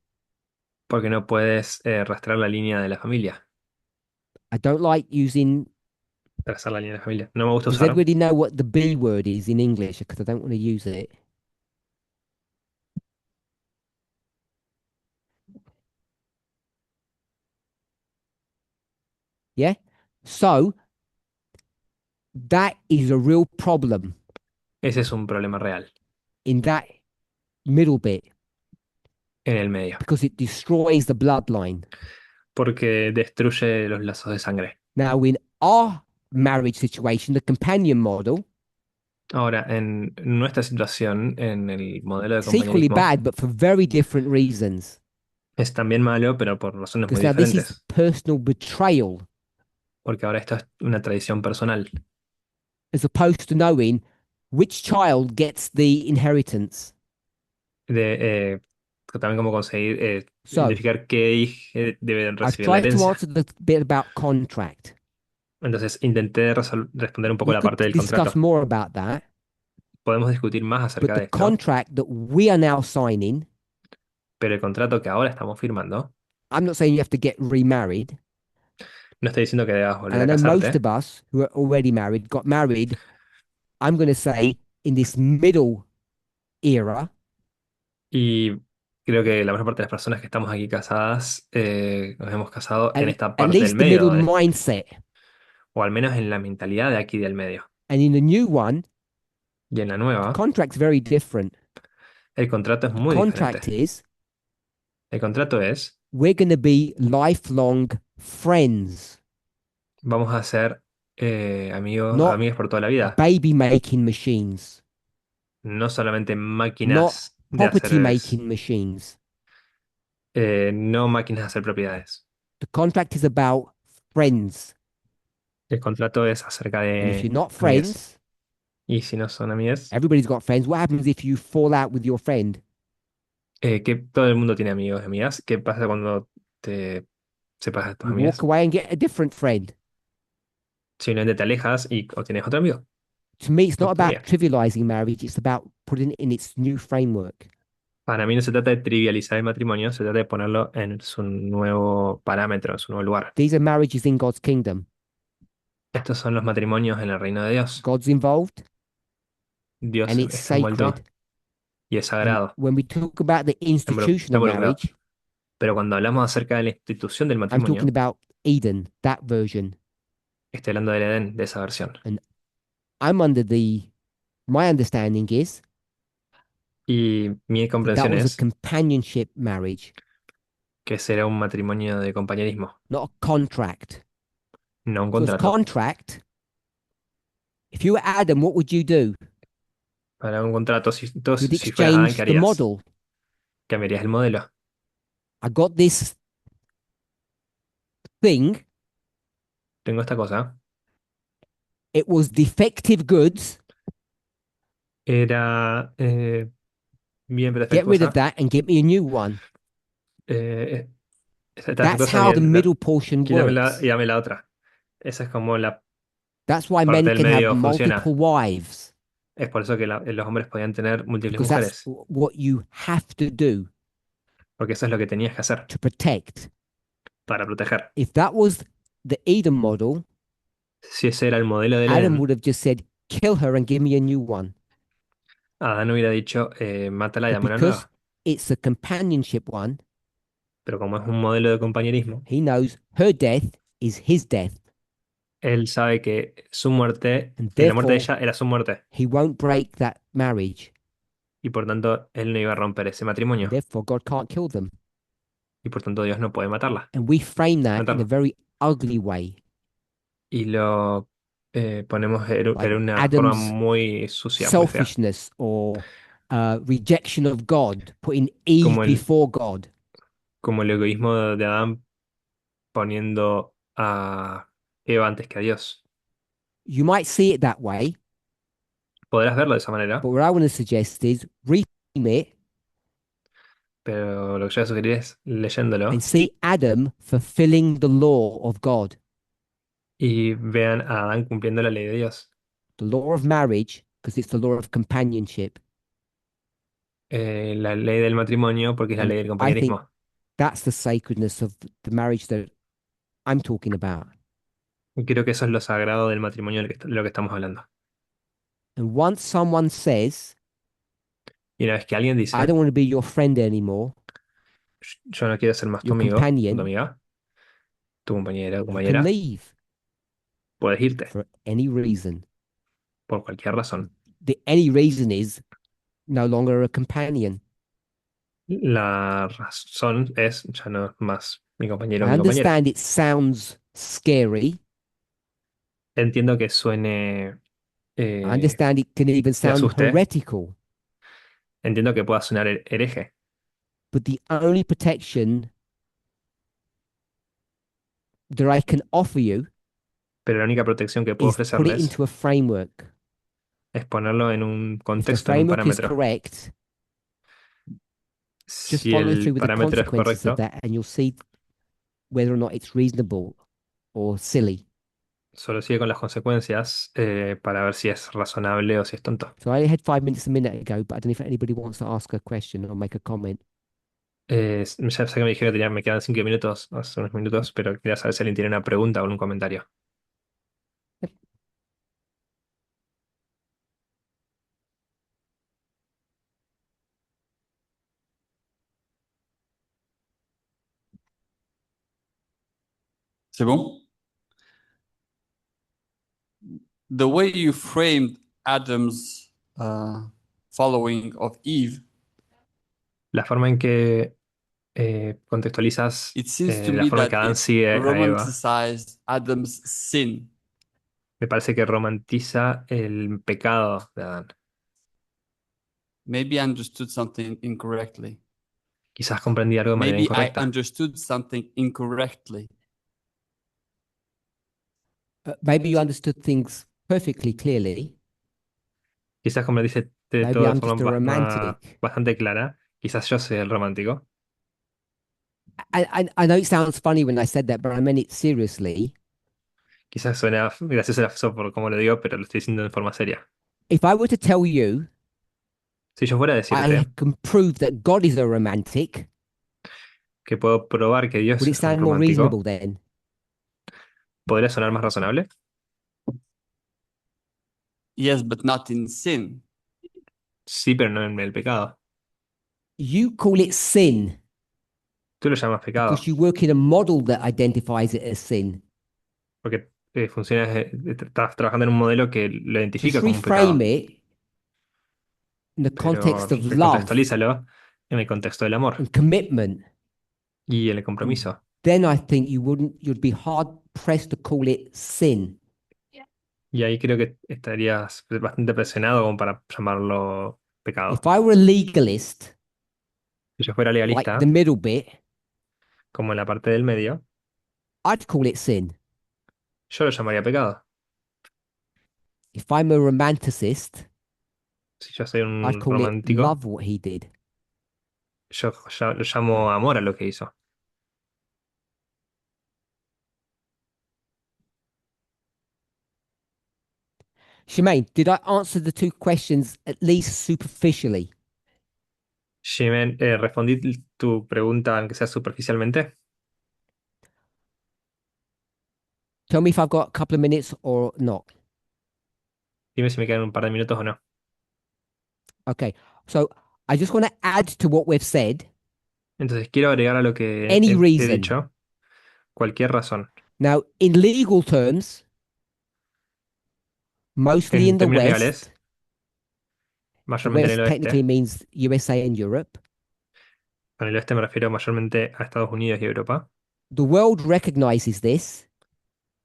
porque no puedes rastrear la línea de la familia. I don't like using. Trazar la línea de la familia. No me gusta Does usar. anybody know what the B word is in English? Because I don't want to use it. Yeah. So that is a real problem Ese es un problema real in that middle bit en el medio, because it destroys the bloodline. porque destruye los lazos de sangre. Now, in our marriage situation, the companion model, Ahora, en nuestra situación, en el modelo de it's equally compañerismo, bad, but for very different reasons. es también malo, pero por razones muy Because now this is diferentes. personal betrayal Porque ahora esto es una tradición personal, as opposed to knowing which child gets the inheritance. de también cómo conseguir So, identificar qué hijo debe I've recibir la tried to herencia. answer the bit about contract. Entonces, intenté responder un poco We la could parte del discuss contrato. more about that, Podemos discutir más but acerca de the esto, contract that we are now signing, pero el contrato que ahora estamos firmando, I'm not saying you have to get remarried. no estoy diciendo que debas volver And I a know most casarte. of us who are already married got married, I'm going to say, in this middle era, Y creo que la mayor parte de las personas que estamos aquí casadas nos hemos casado en esta at parte del least the middle medio, mindset. o al menos en la mentalidad de aquí del medio. And in the new one, Y en la nueva, contract's very different. el contrato es The muy contract diferente. is El contrato es, we're going to be lifelong friends, vamos a ser amigos, not amigas por toda la vida. baby making machines, No solamente not máquinas de property hacer, making machines. no máquinas de hacer propiedades. The contract is about friends. El contrato es acerca And if de you're not amigas. friends, Y si no son amigas, everybody's got friends. What happens if you fall out with your friend? que todo el mundo tiene amigos y amigas. ¿Qué pasa cuando te separas de tus You walk amigas? away and get a different friend. simplemente te alejas y obtienes otro amigo. To me, it's not Otra about amiga. trivializing marriage, it's about putting it in its new framework. Para mí no se trata de trivializar el matrimonio, se trata de ponerlo en su nuevo parámetro, en su nuevo lugar. These are marriages in God's kingdom. Estos son los matrimonios en el reino de Dios. God's involved Dios and it's está envuelto sacred. y es And sagrado, when we talk about the está institution of involucrado. marriage, Pero cuando hablamos acerca de la institución del I'm talking matrimonio, about Eden, that version. estoy hablando del Edén, de esa versión. I'm under my understanding is Y mi that comprensión was a es companionship marriage, que será un matrimonio de compañerismo, not a contract. no un If it was contrato. contract, if you were Adam, what would you do? Para un contrato, You'd si fueras Adán, exchange ¿qué the harías? model. Cambiarías el modelo. I got this thing. Tengo esta cosa. It was defective goods. Era bien Get rid of defectuosa. that and get me a new one. Esta That's defectuosa, how the middle portion quítamela works. y dame la otra. Esa es como la That's why parte men del can have medio funciona. multiple wives, Es por eso que los hombres podían tener múltiples because that's mujeres, what you have to do porque eso es lo que tenías que hacer to protect. para proteger. If that was the Eden model, Si ese era el modelo del Adam Edén, would have just said, kill her and give me a new one. Adán hubiera dicho, mátala y But dame una because nueva. it's a companionship one, Pero como es un modelo de compañerismo, he knows her death is his death. él sabe que su muerte, And la muerte de therefore, ella era su muerte. he won't break that marriage. Y por tanto, él no iba a romper ese And matrimonio. therefore, God can't kill them. Y por tanto, Dios no puede matarla. And we frame that in a Matarlo. very ugly way. Y lo ponemos Like en una forma Adam's muy sucia, muy fea. selfishness or rejection of God, putting Eve Como el, before God. como el egoísmo de Adán poniendo a Eva antes que a Dios. You might see it that way, Podrás verlo de esa manera, but what I want to suggest is reframe it pero lo que yo voy a sugerir es leyéndolo and see Adam fulfilling the law of God, y vean a Adán cumpliendo la ley de Dios. the law of marriage, because it's the law of companionship. La ley del matrimonio, porque es la And ley del I think compañerismo. that's the sacredness of the marriage that I'm talking about. Y creo que eso es lo sagrado del matrimonio de lo que estamos hablando. And once someone says, Y una vez que alguien dice, I don't want to be your friend anymore, yo no quiero ser más tu your amigo, companion, tu amiga, tu compañero o you can compañera, leave puedes irte for any reason. por cualquier razón. The any reason is no longer a companion. La razón es, ya no es más mi compañero o I mi compañera. understand it sounds scary. Entiendo que suene, I understand it can even sound asuste. heretical. Entiendo que pueda sonar hereje, But the only protection that I can offer you pero la única protección que puedo is put it ofrecerles into a framework. es ponerlo en un If the contexto, en un framework is parámetro. correct, just Si follow el through with the parámetro es consequences of correcto, that and you'll see whether or not it's reasonable or silly. solo sigue con las consecuencias para ver si es razonable o si es tonto. So I had 5 minutes a minute ago, but I don't know if anybody wants to ask a question or make a comment. Ya sé que me dijeron que me quedan 5 minutos, hace unos minutos, pero quería saber si alguien tiene una pregunta o un comentario. C'est bon? The way you framed Adam's following of Eve, La forma en que contextualizas it seems to la me forma en that que Adán it sigue a Eva, romanticized Adam's sin. me parece que romantiza el pecado de Adán. Maybe I understood something incorrectly. Quizás comprendí algo de manera Maybe I incorrecta. understood something incorrectly. Maybe you understood things perfectly clearly. Quizás comprendiste Maybe todo de I'm forma just a romantic. bastante clara. Quizás yo soy el romántico. I know it sounds funny when I said that, but I meant it seriously. Quizás suena gracioso por cómo lo digo, pero lo estoy diciendo de forma seria. If I were to tell you Si yo fuera a I decirte can prove that God is a romantic, que puedo probar que Dios would it es un sound more romántico, reasonable then? ¿podría sonar más razonable? Yes, but not in sin. Sí, pero no en el pecado. You call it sin Tú lo llamas pecado because you work in a model that identifies it as sin. porque funcionas, estás trabajando en un modelo que lo identifica Just como un pecado. reframe it in the Pero context of love recontextualízalo en el contexto del amor and commitment. y el compromiso. Then I think you'd be hard pressed to call it sin. Y ahí creo que estarías bastante presionado como para llamarlo pecado. If I were a legalist, Si yo fuera like legalista, the middle bit, como en la parte del medio, I'd call it sin. yo lo llamaría pecado. If I'm a romanticist, Si yo soy I'd un call it romántico, love what he did. yo lo llamo amor a lo que hizo. Shemaine, did I answer the two questions at least superficially? Jimen, respondí tu pregunta, aunque sea superficialmente. Tell me if I've got a couple of minutes or not. Dime si me quedan un par de minutos o no. Okay. So I just want to add to what we've said. Entonces quiero agregar a lo que Any he reason. dicho cualquier razón. Now, in legal terms, mostly En in the términos West, legales, the mayormente en West el technically oeste. means USA and Europe. Con el oeste me refiero mayormente a Estados Unidos y Europa. The world recognizes this,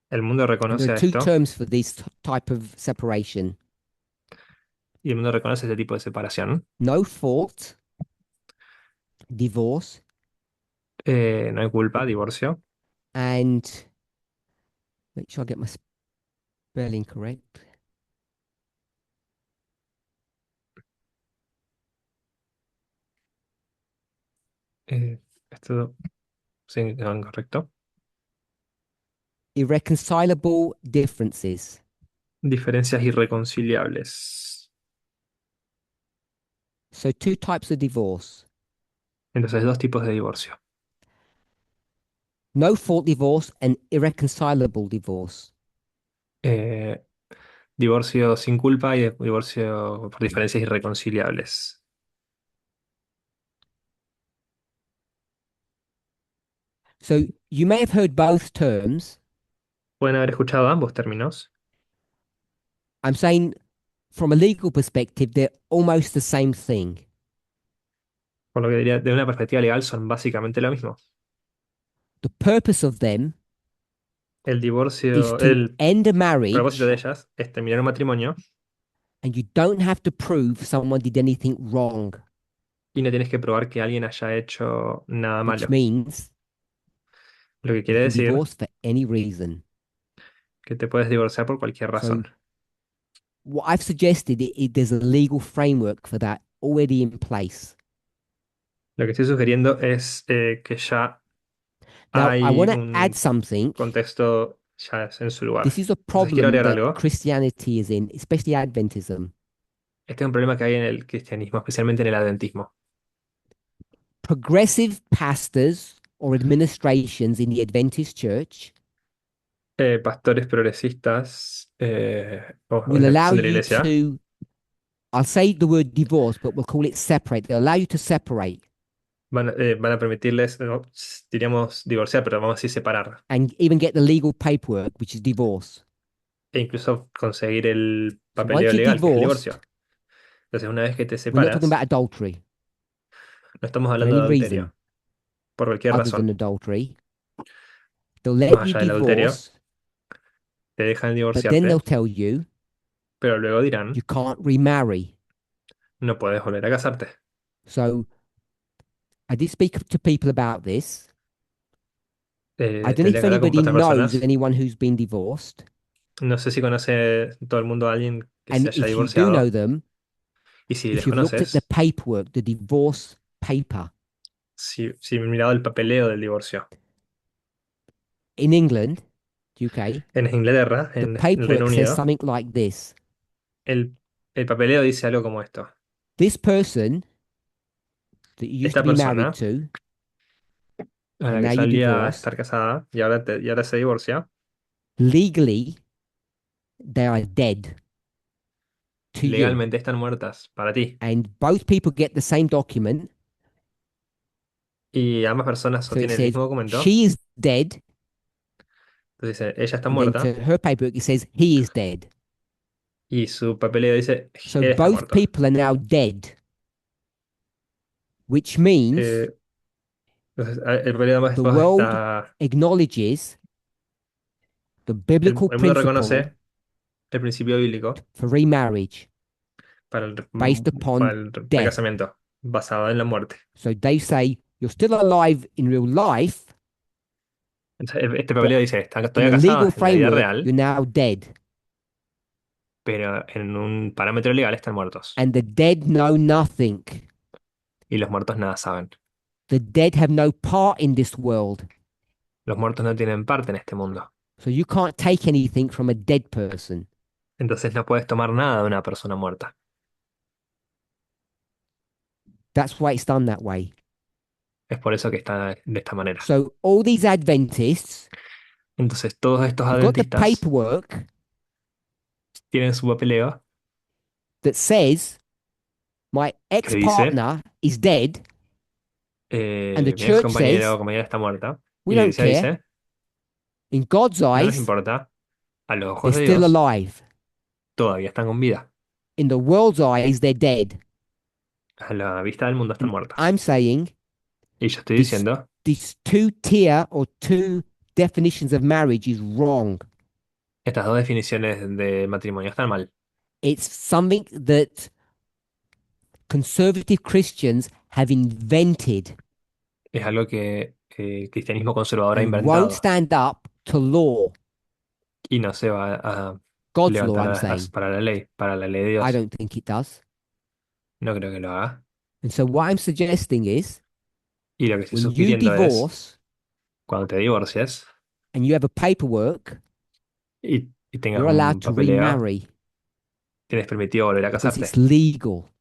El mundo and there reconoce are a two esto terms for this type of separation: y el mundo reconoce este tipo de separación. no fault, divorce, No hay culpa, divorcio. and make sure I get my spelling correct. Esto sí, no, incorrecto. Irreconcilable differences. Diferencias irreconciliables. So, two types of divorce: Entonces, dos tipos de divorcio. no fault divorce and irreconcilable divorce. Eh, Divorcio sin culpa y divorcio por diferencias irreconciliables. So, you may have heard both terms. Pueden haber escuchado ambos términos. I'm saying from a legal perspective, they're almost the same thing. Por lo que diría, de una perspectiva legal son básicamente lo mismo. The purpose of them El is divorcio, to el end a propósito de marriage, ellas es terminar un matrimonio and you don't have to prove someone did anything wrong, y no tienes que probar que alguien haya hecho nada which malo. means Lo que you quiere can decir divorce for any reason. que te puedes divorciar por cualquier razón. What I've suggested, there's a legal framework for that already in place. Lo que estoy sugiriendo es que ya Now, I hay want to un add something. contexto ya en su lugar. This is a Entonces quiero problem agregar that algo. Christianity is in, especially Adventism. Este es un problema que hay en el cristianismo, especialmente en el adventismo. Progressive pastors or administrations in the Adventist church Pastores progresistas o will la allow administración de la you iglesia to, I'll say the word divorce, but we'll call it separate. They'll allow you to separate van a permitirles, no, diríamos divorciar, pero vamos a decir separar. and even get the legal paperwork, which is divorce. E incluso conseguir el So papeleo once you're legal, que es el divorcio. divorced, Entonces, una vez que te we're not talking separas, about adultery no estamos for hablando de any reason adulterio, por cualquier other than razón. adultery. They'll let Más you allá del adulterio, divorce, te dejan but then they'll divorciarte, tell you pero luego dirán, you can't remarry. no puedes volver a casarte. So I did speak to people about this. I don't know Tendría if que hablar con anybody otras knows personas. anyone who's been divorced. No sé si conoce todo el mundo a alguien que se And haya if you do know divorciado. them, Y si les if you've looked at the conoces, paperwork, the divorce paper si he mirado el papeleo del divorcio. in England, UK, En Inglaterra, the en el paperwork Reino says Unido, something like this. el, el papeleo dice algo como esto. This person that you used Esta to be married persona, to, a la and que now you solía divorce, estar casada y ahora se divorcia, legally, they are dead to you. legalmente están muertas para ti. And both people get the same document. Y ambas personas So it obtienen el says mismo documento. she is dead. Entonces dice, ella está And then to muerta. her paperwork, it says he is dead. Y su papeleo dice, So él está both muerto. people are now dead, which means Eh, entonces, el papeleo de ambas the esposas world está... acknowledges the El, biblical el mundo principle reconoce el principio bíblico for remarriage para based para upon el death. recasamiento, basado en la muerte. So they say you're still alive in real life, Entonces, este but papeleo dice, están in todavía a legal casadas en la vida framework, real, you're now dead. pero en un parámetro legal están muertos. And the dead know nothing. Y los muertos nada saben. The dead have no part in this world. Los muertos no tienen parte en este mundo. So you can't take anything from a dead person. Entonces no puedes tomar nada de una persona muerta. That's why it's done that way. Es por eso que está de esta manera. So all these Adventists, Entonces todos estos you've got the adventistas paperwork tienen su papeleo that says my que dice, ex-partner is dead, and the mi ex church compañero says, o compañera está muerta. we Y la don't iglesia care. dice, In God's no nos eyes, importa, a los they're ojos de still Dios alive. todavía están con vida. In the world's eyes, they're dead. A la vista del mundo están muertos. I'm saying Y yo estoy this, diciendo, this two-tier or two definitions of marriage is wrong. estas dos definiciones de matrimonio están mal. It's something that conservative Christians have invented Es algo que el cristianismo conservador ha and won't inventado stand up to law, y no se va a God's law, levantar I'm saying. para la ley de I Dios. don't think it does. No creo que lo haga. And so what I'm suggesting is Y lo que estoy when you sugiriendo es, divorce cuando te divorcies and you have a paperwork, y tengas you're un allowed to papeleo, remarry tienes permitido volver a because casarte, it's legal.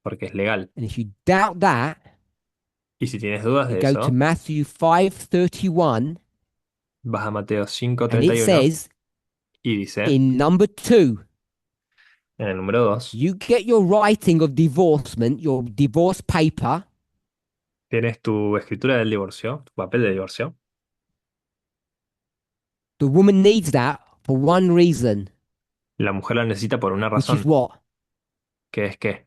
porque es legal. And if you doubt that, Y si tienes dudas you de go to eso, Matthew 5:31 vas a Mateo and it 5:31 says y dice, in number 2, en el número 2, you get your writing of divorcement, your divorce paper, tienes tu escritura del divorcio, tu papel de divorcio. the woman needs that for one reason, La mujer la necesita por una which is razón, what? que es que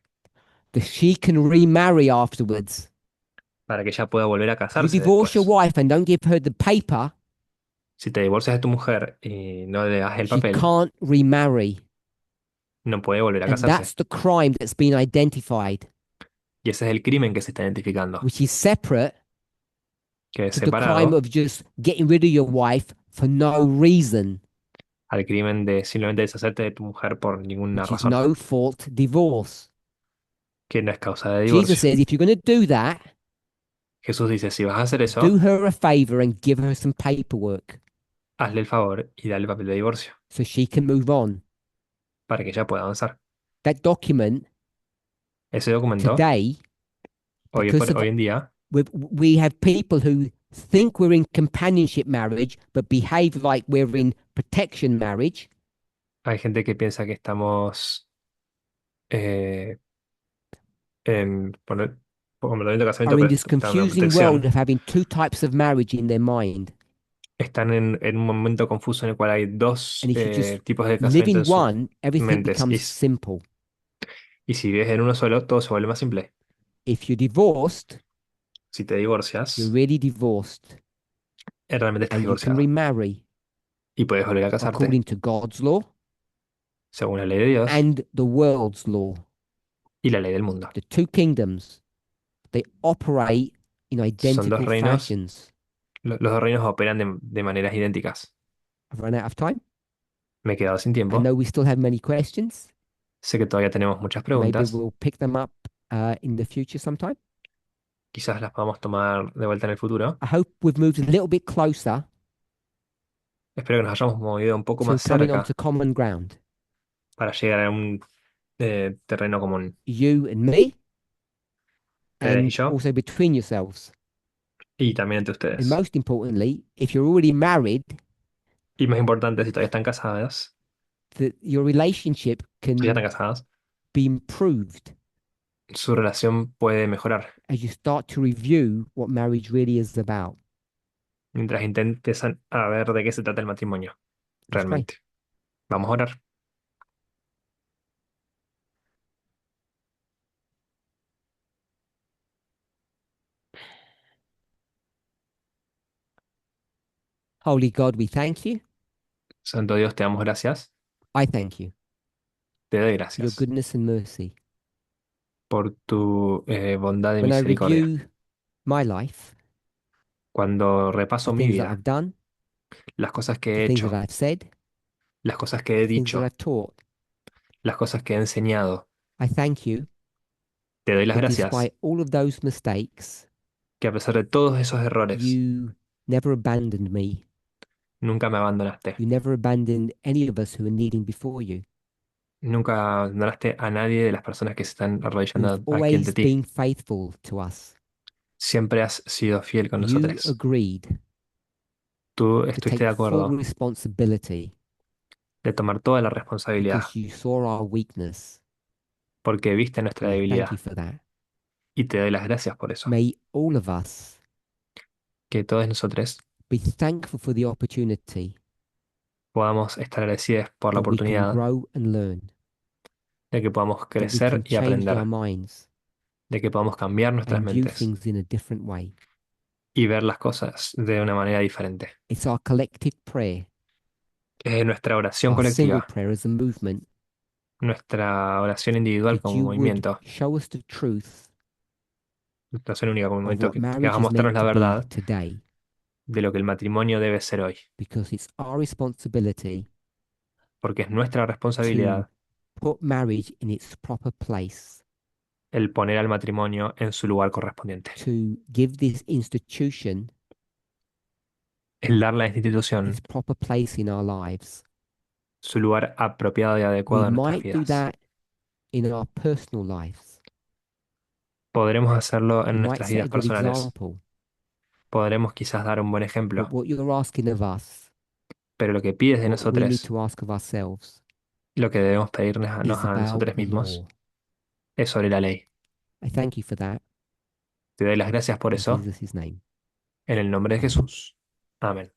That she can remarry afterwards. para que ella pueda volver a You casarse divorce your después. wife and don't give her the paper, Si te divorcias de tu mujer y no le das el she papel, can't remarry. no puede volver a And casarse. that's the crime that's been identified, Y ese es el crimen que se está identificando, which is separate que es to the crime separado of just getting rid of your wife for no reason, al crimen de simplemente deshacerte de tu mujer por ninguna which is razón, no fault divorce. que no es causa de Jesus divorcio. says if you're going to do that, Jesús dice, si vas a hacer eso, do her a favor and give her some paperwork hazle el favor y dale el papel de divorcio so she can move on. para que ella pueda avanzar. That document Ese documento, today, because of hoy en día, we have people who think we're in companionship marriage but behave like we're in protection marriage. hay gente que piensa que estamos eh, en comportamiento de casamiento, Are in pero this estamos en confusing protección. world of having two types of marriage in their mind. Están en un momento confuso en el cual hay dos And if you just tipos de live casamiento in en sus one, everything mentes. becomes simple. Y si vives en uno solo, todo se vuelve más simple. If you're divorced, Si te divorcias, you're really divorced realmente estás and you can divorciado. remarry Y puedes volver a casarte according to God's law según la ley de Dios and the world's law. y la ley del mundo. The two kingdoms, they operate in Son dos identical reinos, fashions. los dos reinos operan de maneras idénticas. I've run out of time. Me he quedado sin I tiempo. know we still have many questions. Sé que todavía tenemos muchas Maybe preguntas. we'll pick them up in the future sometime. Quizás las podamos tomar de vuelta en el futuro. I hope we've moved a little bit closer Espero que nos hayamos movido un poco to más coming cerca onto common ground. para llegar a un terreno común. You and me, Y and yo, also between yourselves. y también entre And ustedes. most importantly, if you're already married, Y más importante, si todavía están casadas, that your relationship si ya están can casadas, be improved su relación puede mejorar as you start to review what marriage really is about. mientras empiezan a ver de qué se trata el matrimonio Let's pray. realmente. Vamos a orar. Holy God, we thank you. Santo Dios, te damos gracias. I thank you Te doy for your gracias goodness and mercy. por tu bondad y When I misericordia. review my life, Cuando the repaso mi things that vida, I've done, las cosas que the he things that hecho, I've said, las cosas que he the things that dicho, I've taught, las cosas que he enseñado, I thank you te doy las that gracias despite all of those mistakes, que a pesar de todos esos errores, you never abandoned me. nunca me abandonaste. You never abandoned any of us who are kneeling before you. Nunca abandonaste a nadie de las personas que se están You've arrodillando aquí ante always ti. been faithful to us. Siempre has sido fiel con You nosotros. agreed Tú to estuviste take de full acuerdo responsibility de tomar toda la responsabilidad because you saw our weakness. porque viste nuestra And I thank you debilidad for that. y te doy las gracias por eso. May all of us Que todos nosotros be thankful for the opportunity podamos estar agradecidos por la that we can oportunidad grow and learn, de que podamos that we crecer can y change our aprender, minds de que podamos cambiar nuestras and view mentes things in a different way. y ver las cosas de una manera diferente. It's our collective prayer, Nuestra oración our single colectiva, prayer as a movement, nuestra oración individual that como you would movimiento, show us the truth nuestra oración única como of movimiento, what que marriage haga is mostrarnos meant la to be verdad today, de lo que el matrimonio debe ser hoy, because it's our responsibility porque es nuestra to responsabilidad put marriage in its proper place, el poner al matrimonio en su lugar correspondiente, to give this institution el darle a la institución its proper place in our lives. su lugar apropiado y We adecuado en nuestras might do vidas. that in our personal lives. Podremos hacerlo We en might nuestras set a vidas good personales. example, Podremos quizás dar un buen but ejemplo, what you're asking of us, pero lo que pides de what we need nosotros, to ask of ourselves, lo que debemos pedirnos is a about nosotros the mismos, law. es sobre la ley. I thank you for that Te doy las gracias por in eso, Jesus' name. en el nombre de Jesús. Amén.